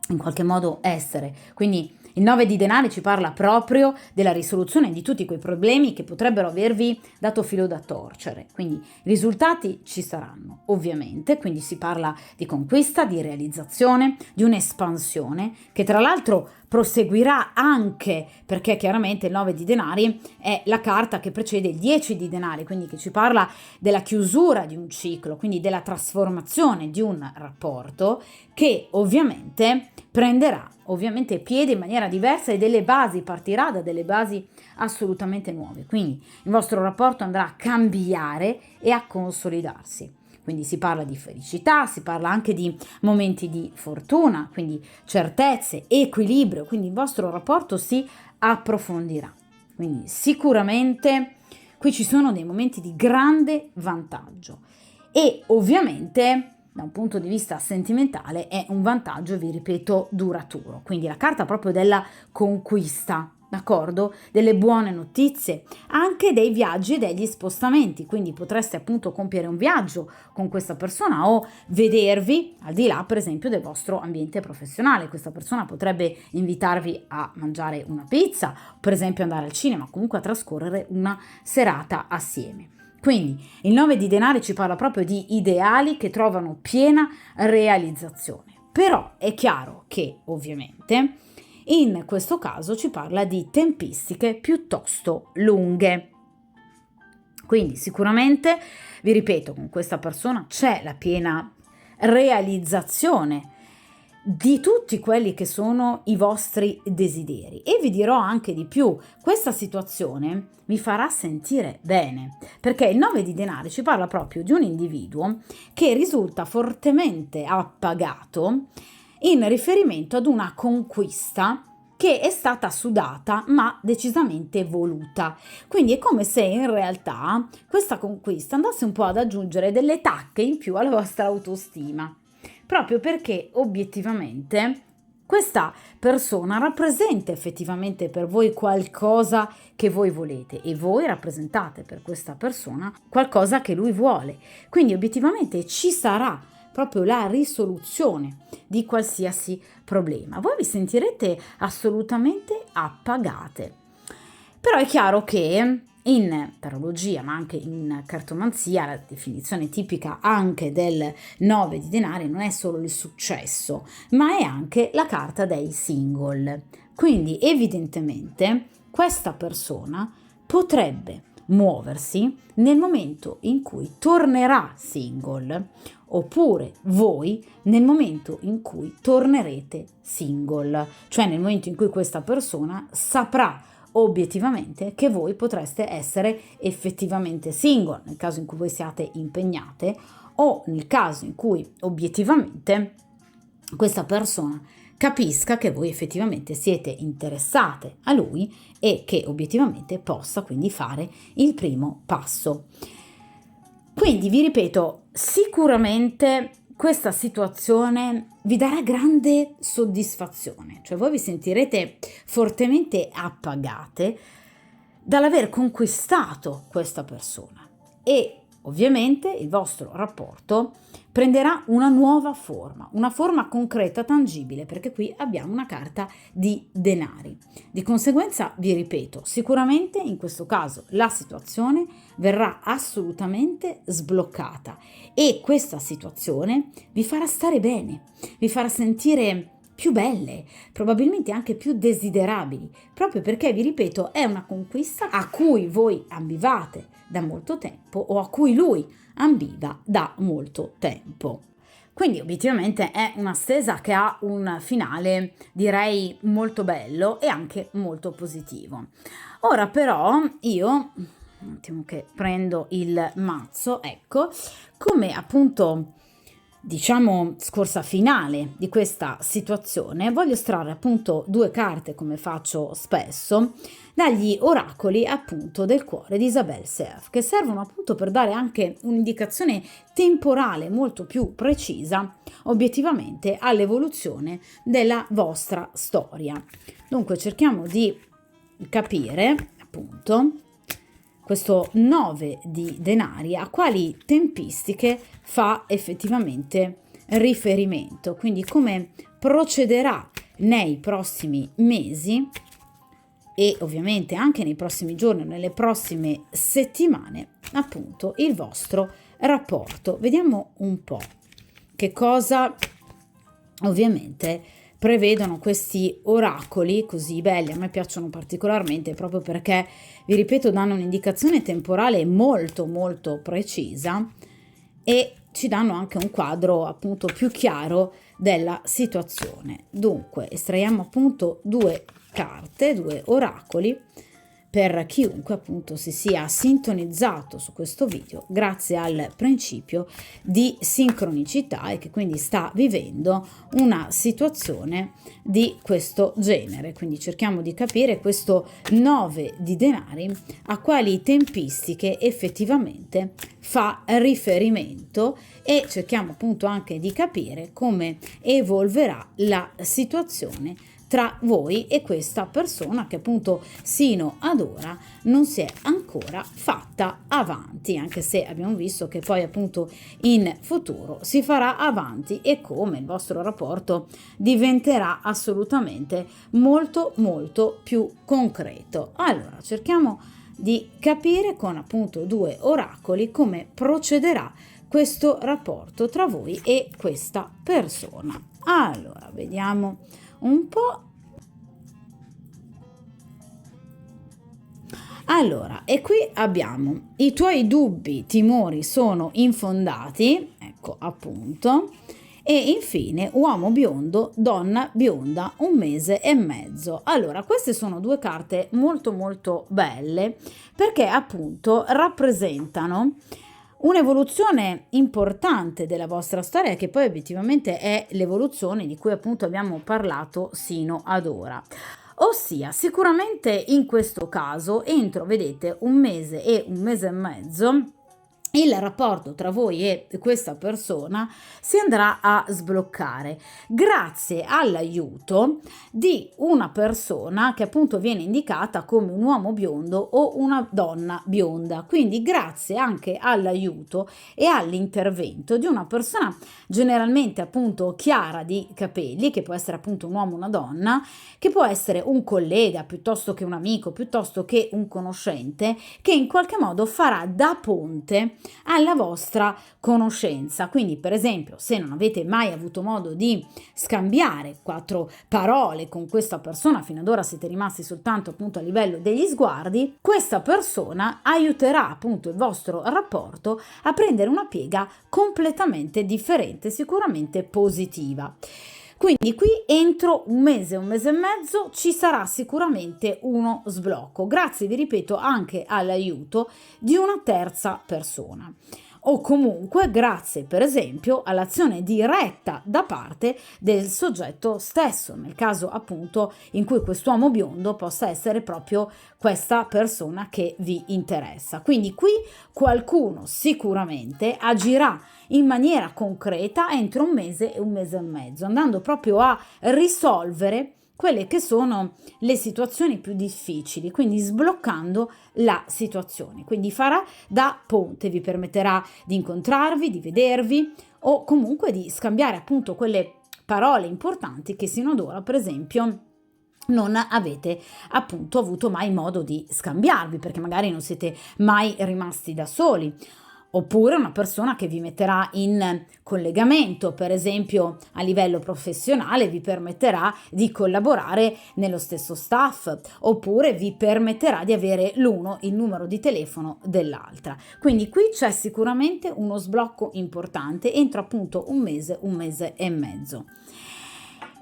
in qualche modo essere. Quindi il 9 di denari ci parla proprio della risoluzione di tutti quei problemi che potrebbero avervi dato filo da torcere. Quindi i risultati ci saranno, ovviamente, quindi si parla di conquista, di realizzazione, di un'espansione che tra l'altro proseguirà anche perché chiaramente il 9 di denari è la carta che precede il 10 di denari, quindi che ci parla della chiusura di un ciclo, quindi della trasformazione di un rapporto che ovviamente prenderà piede in maniera diversa e delle basi, partirà da delle basi assolutamente nuove. Quindi il vostro rapporto andrà a cambiare e a consolidarsi. Quindi si parla di felicità, si parla anche di momenti di fortuna, quindi certezze, equilibrio, quindi il vostro rapporto si approfondirà. Quindi sicuramente qui ci sono dei momenti di grande vantaggio e ovviamente da un punto di vista sentimentale è un vantaggio, vi ripeto, duraturo. Quindi la carta proprio della conquista, d'accordo? Delle buone notizie, anche dei viaggi e degli spostamenti, quindi potreste appunto compiere un viaggio con questa persona o vedervi al di là per esempio del vostro ambiente professionale. Questa persona potrebbe invitarvi a mangiare una pizza, per esempio andare al cinema, comunque a trascorrere una serata assieme. Quindi il 9 di denari ci parla proprio di ideali che trovano piena realizzazione. Però è chiaro che ovviamente in questo caso ci parla di tempistiche piuttosto lunghe. Quindi sicuramente, vi ripeto, con questa persona c'è la piena realizzazione di tutti quelli che sono i vostri desideri e vi dirò anche di più, questa situazione vi farà sentire bene perché il 9 di denari ci parla proprio di un individuo che risulta fortemente appagato in riferimento ad una conquista che è stata sudata ma decisamente voluta. Quindi è come se in realtà questa conquista andasse un po' ad aggiungere delle tacche in più alla vostra autostima, proprio perché obiettivamente questa persona rappresenta effettivamente per voi qualcosa che voi volete e voi rappresentate per questa persona qualcosa che lui vuole. Quindi obiettivamente ci sarà proprio la risoluzione di qualsiasi problema. Voi vi sentirete assolutamente appagate. Però è chiaro che in tarologia, ma anche in cartomanzia, la definizione tipica anche del 9 di denari non è solo il successo, ma è anche la carta dei single. Quindi evidentemente questa persona potrebbe muoversi nel momento in cui tornerà single, oppure voi nel momento in cui tornerete single, cioè nel momento in cui questa persona saprà obiettivamente che voi potreste essere effettivamente single nel caso in cui voi siate impegnate o nel caso in cui obiettivamente questa persona capisca che voi effettivamente siete interessate a lui e che obiettivamente possa quindi fare il primo passo. Quindi vi ripeto, sicuramente questa situazione vi darà grande soddisfazione, cioè voi vi sentirete fortemente appagate dall'aver conquistato questa persona. e ovviamente il vostro rapporto prenderà una nuova forma, una forma concreta, tangibile, perché qui abbiamo una carta di denari. Di conseguenza, vi ripeto, sicuramente in questo caso la situazione verrà assolutamente sbloccata e questa situazione vi farà stare bene, vi farà sentire più belle, probabilmente anche più desiderabili, proprio perché, vi ripeto, è una conquista a cui voi ambivate da molto tempo o a cui lui ambiva da molto tempo. Quindi obiettivamente è una stesa che ha un finale, direi, molto bello e anche molto positivo. Ora però io, un attimo che prendo il mazzo, ecco, come appunto diciamo scorsa finale di questa situazione, voglio estrarre appunto due carte, come faccio spesso, dagli oracoli appunto del cuore di Isabelle Serf, che servono appunto per dare anche un'indicazione temporale molto più precisa obiettivamente all'evoluzione della vostra storia. Dunque cerchiamo di capire appunto questo 9 di denari a quali tempistiche fa effettivamente riferimento, quindi come procederà nei prossimi mesi e ovviamente anche nei prossimi giorni, nelle prossime settimane, appunto il vostro rapporto. Vediamo un po' che cosa ovviamente prevedono questi oracoli così belli. A me piacciono particolarmente proprio perché, vi ripeto, danno un'indicazione temporale molto molto precisa e ci danno anche un quadro appunto più chiaro della situazione. Dunque estraiamo appunto due carte, due oracoli, per chiunque appunto si sia sintonizzato su questo video grazie al principio di sincronicità e che quindi sta vivendo una situazione di questo genere. Quindi cerchiamo di capire questo 9 di denari a quali tempistiche effettivamente fa riferimento e cerchiamo appunto anche di capire come evolverà la situazione tra voi e questa persona che appunto sino ad ora non si è ancora fatta avanti, anche se abbiamo visto che poi appunto in futuro si farà avanti e come il vostro rapporto diventerà assolutamente molto molto più concreto. Allora cerchiamo di capire con appunto due oracoli come procederà questo rapporto tra voi e questa persona. Allora vediamo un po'. Allora, e qui abbiamo i tuoi dubbi, timori sono infondati, ecco appunto, e infine uomo biondo, donna bionda, 1 mese e mezzo. Allora, queste sono due carte molto molto belle perché appunto rappresentano un'evoluzione importante della vostra storia che poi obiettivamente è l'evoluzione di cui appunto abbiamo parlato sino ad ora. Ossia, sicuramente in questo caso, entro, vedete, 1 mese e 1 mese e mezzo, il rapporto tra voi e questa persona si andrà a sbloccare grazie all'aiuto di una persona che appunto viene indicata come un uomo biondo o una donna bionda, quindi grazie anche all'aiuto e all'intervento di una persona generalmente appunto chiara di capelli, che può essere appunto un uomo o una donna, che può essere un collega piuttosto che un amico, piuttosto che un conoscente, che in qualche modo farà da ponte alla vostra conoscenza. Quindi per esempio, se non avete mai avuto modo di scambiare 4 parole con questa persona, fino ad ora siete rimasti soltanto appunto a livello degli sguardi, questa persona aiuterà appunto il vostro rapporto a prendere una piega completamente differente, sicuramente positiva. Quindi qui entro 1 mese e mezzo ci sarà sicuramente uno sblocco, grazie, vi ripeto, anche all'aiuto di una terza persona. O comunque grazie per esempio all'azione diretta da parte del soggetto stesso, nel caso appunto in cui quest'uomo biondo possa essere proprio questa persona che vi interessa. Quindi qui qualcuno sicuramente agirà in maniera concreta entro 1 mese e 1 mese e mezzo, andando proprio a risolvere quelle che sono le situazioni più difficili, quindi sbloccando la situazione. Quindi farà da ponte, vi permetterà di incontrarvi, di vedervi o comunque di scambiare appunto quelle parole importanti che sino ad ora, per esempio, non avete appunto avuto mai modo di scambiarvi, perché magari non siete mai rimasti da soli. Oppure una persona che vi metterà in collegamento, per esempio a livello professionale, vi permetterà di collaborare nello stesso staff, oppure vi permetterà di avere l'uno il numero di telefono dell'altra. Quindi qui c'è sicuramente uno sblocco importante entro appunto un mese e mezzo.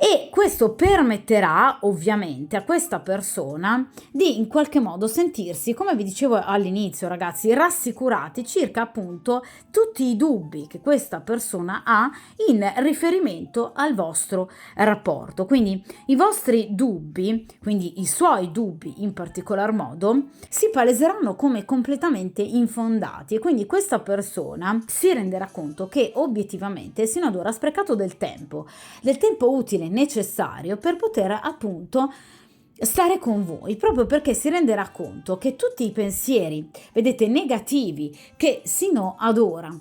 E questo permetterà ovviamente a questa persona di in qualche modo sentirsi, come vi dicevo all'inizio ragazzi, rassicurati circa appunto tutti i dubbi che questa persona ha in riferimento al vostro rapporto. Quindi i vostri dubbi, quindi i suoi dubbi in particolar modo, si paleseranno come completamente infondati e quindi questa persona si renderà conto che obiettivamente sino ad ora ha sprecato del tempo utile necessario per poter appunto stare con voi, proprio perché si renderà conto che tutti i pensieri, vedete, negativi che sino ad ora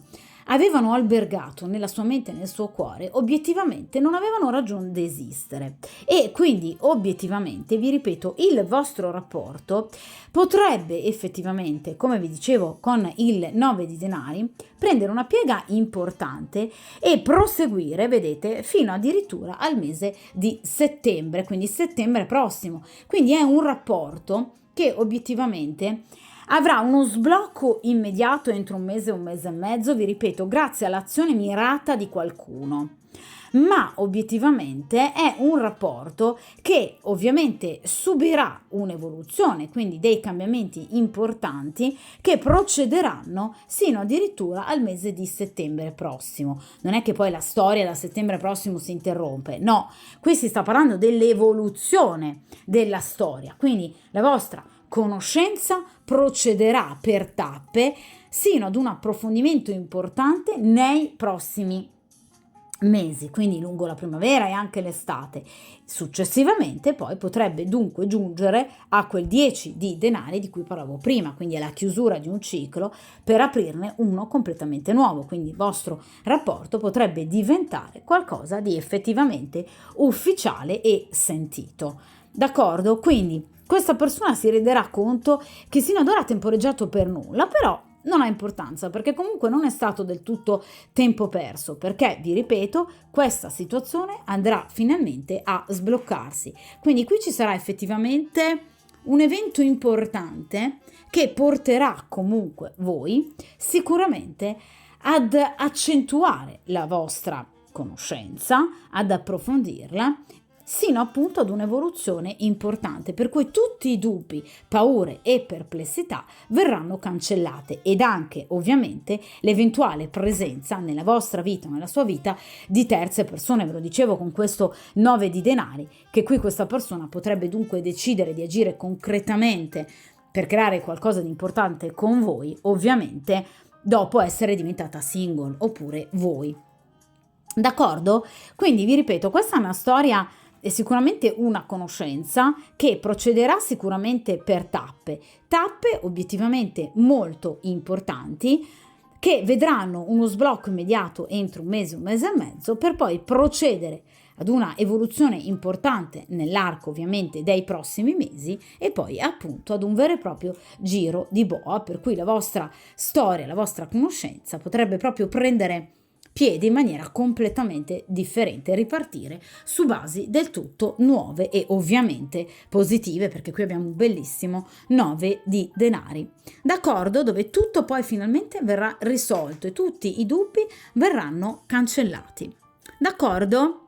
avevano albergato nella sua mente e nel suo cuore, obiettivamente non avevano ragione di esistere. E quindi obiettivamente, vi ripeto, il vostro rapporto potrebbe effettivamente, come vi dicevo con il 9 di denari, prendere una piega importante e proseguire, vedete, fino addirittura al mese di settembre, quindi settembre prossimo. Quindi è un rapporto che obiettivamente avrà uno sblocco immediato entro un mese e mezzo, vi ripeto, grazie all'azione mirata di qualcuno. Ma obiettivamente è un rapporto che ovviamente subirà un'evoluzione, quindi dei cambiamenti importanti che procederanno sino addirittura al mese di settembre prossimo. Non è che poi la storia da settembre prossimo si interrompe, no, qui si sta parlando dell'evoluzione della storia, quindi la vostra conoscenza procederà per tappe sino ad un approfondimento importante nei prossimi mesi, quindi lungo la primavera e anche l'estate. Successivamente poi potrebbe dunque giungere a quel 10 di denari di cui parlavo prima, quindi alla chiusura di un ciclo per aprirne uno completamente nuovo, quindi il vostro rapporto potrebbe diventare qualcosa di effettivamente ufficiale e sentito. D'accordo? Quindi questa persona si renderà conto che sino ad ora ha temporeggiato per nulla, però non ha importanza perché comunque non è stato del tutto tempo perso, perché vi ripeto, questa situazione andrà finalmente a sbloccarsi. Quindi qui ci sarà effettivamente un evento importante che porterà comunque voi sicuramente ad accentuare la vostra conoscenza, ad approfondirla sino appunto ad un'evoluzione importante, per cui tutti i dubbi, paure e perplessità verranno cancellate ed anche ovviamente l'eventuale presenza nella vostra vita o nella sua vita di terze persone. Ve lo dicevo con questo 9 di denari, che qui questa persona potrebbe dunque decidere di agire concretamente per creare qualcosa di importante con voi, ovviamente dopo essere diventata single oppure voi. D'accordo? Quindi vi ripeto, questa è una storia è sicuramente una conoscenza che procederà sicuramente per tappe obiettivamente molto importanti che vedranno uno sblocco immediato entro un mese e mezzo per poi procedere ad una evoluzione importante nell'arco ovviamente dei prossimi mesi e poi appunto ad un vero e proprio giro di boa, per cui la vostra storia, la vostra conoscenza potrebbe proprio prendere piede in maniera completamente differente, ripartire su basi del tutto nuove e ovviamente positive, perché qui abbiamo un bellissimo 9 di denari, d'accordo, dove tutto poi finalmente verrà risolto e tutti i dubbi verranno cancellati, d'accordo?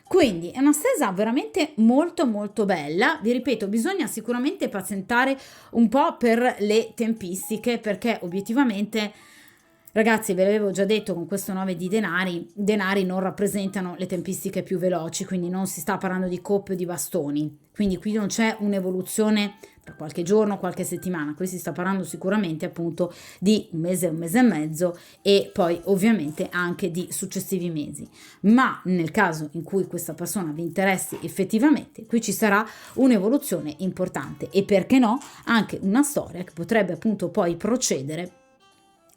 Quindi è una stesa veramente molto bella, vi ripeto, bisogna sicuramente pazientare un po' per le tempistiche, perché obiettivamente ragazzi, ve l'avevo già detto, con questo 9 di denari non rappresentano le tempistiche più veloci, quindi non si sta parlando di coppie o di bastoni, quindi qui non c'è un'evoluzione per qualche giorno, qualche settimana. Qui si sta parlando sicuramente appunto di un mese e mezzo e poi ovviamente anche di successivi mesi. Ma nel caso in cui questa persona vi interessi effettivamente, qui ci sarà un'evoluzione importante e perché no anche una storia che potrebbe appunto poi procedere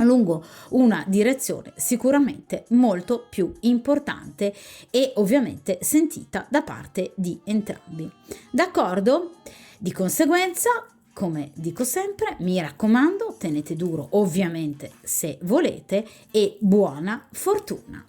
lungo una direzione sicuramente molto più importante e ovviamente sentita da parte di entrambi. D'accordo? Di conseguenza, come dico sempre, mi raccomando, tenete duro ovviamente se volete e buona fortuna!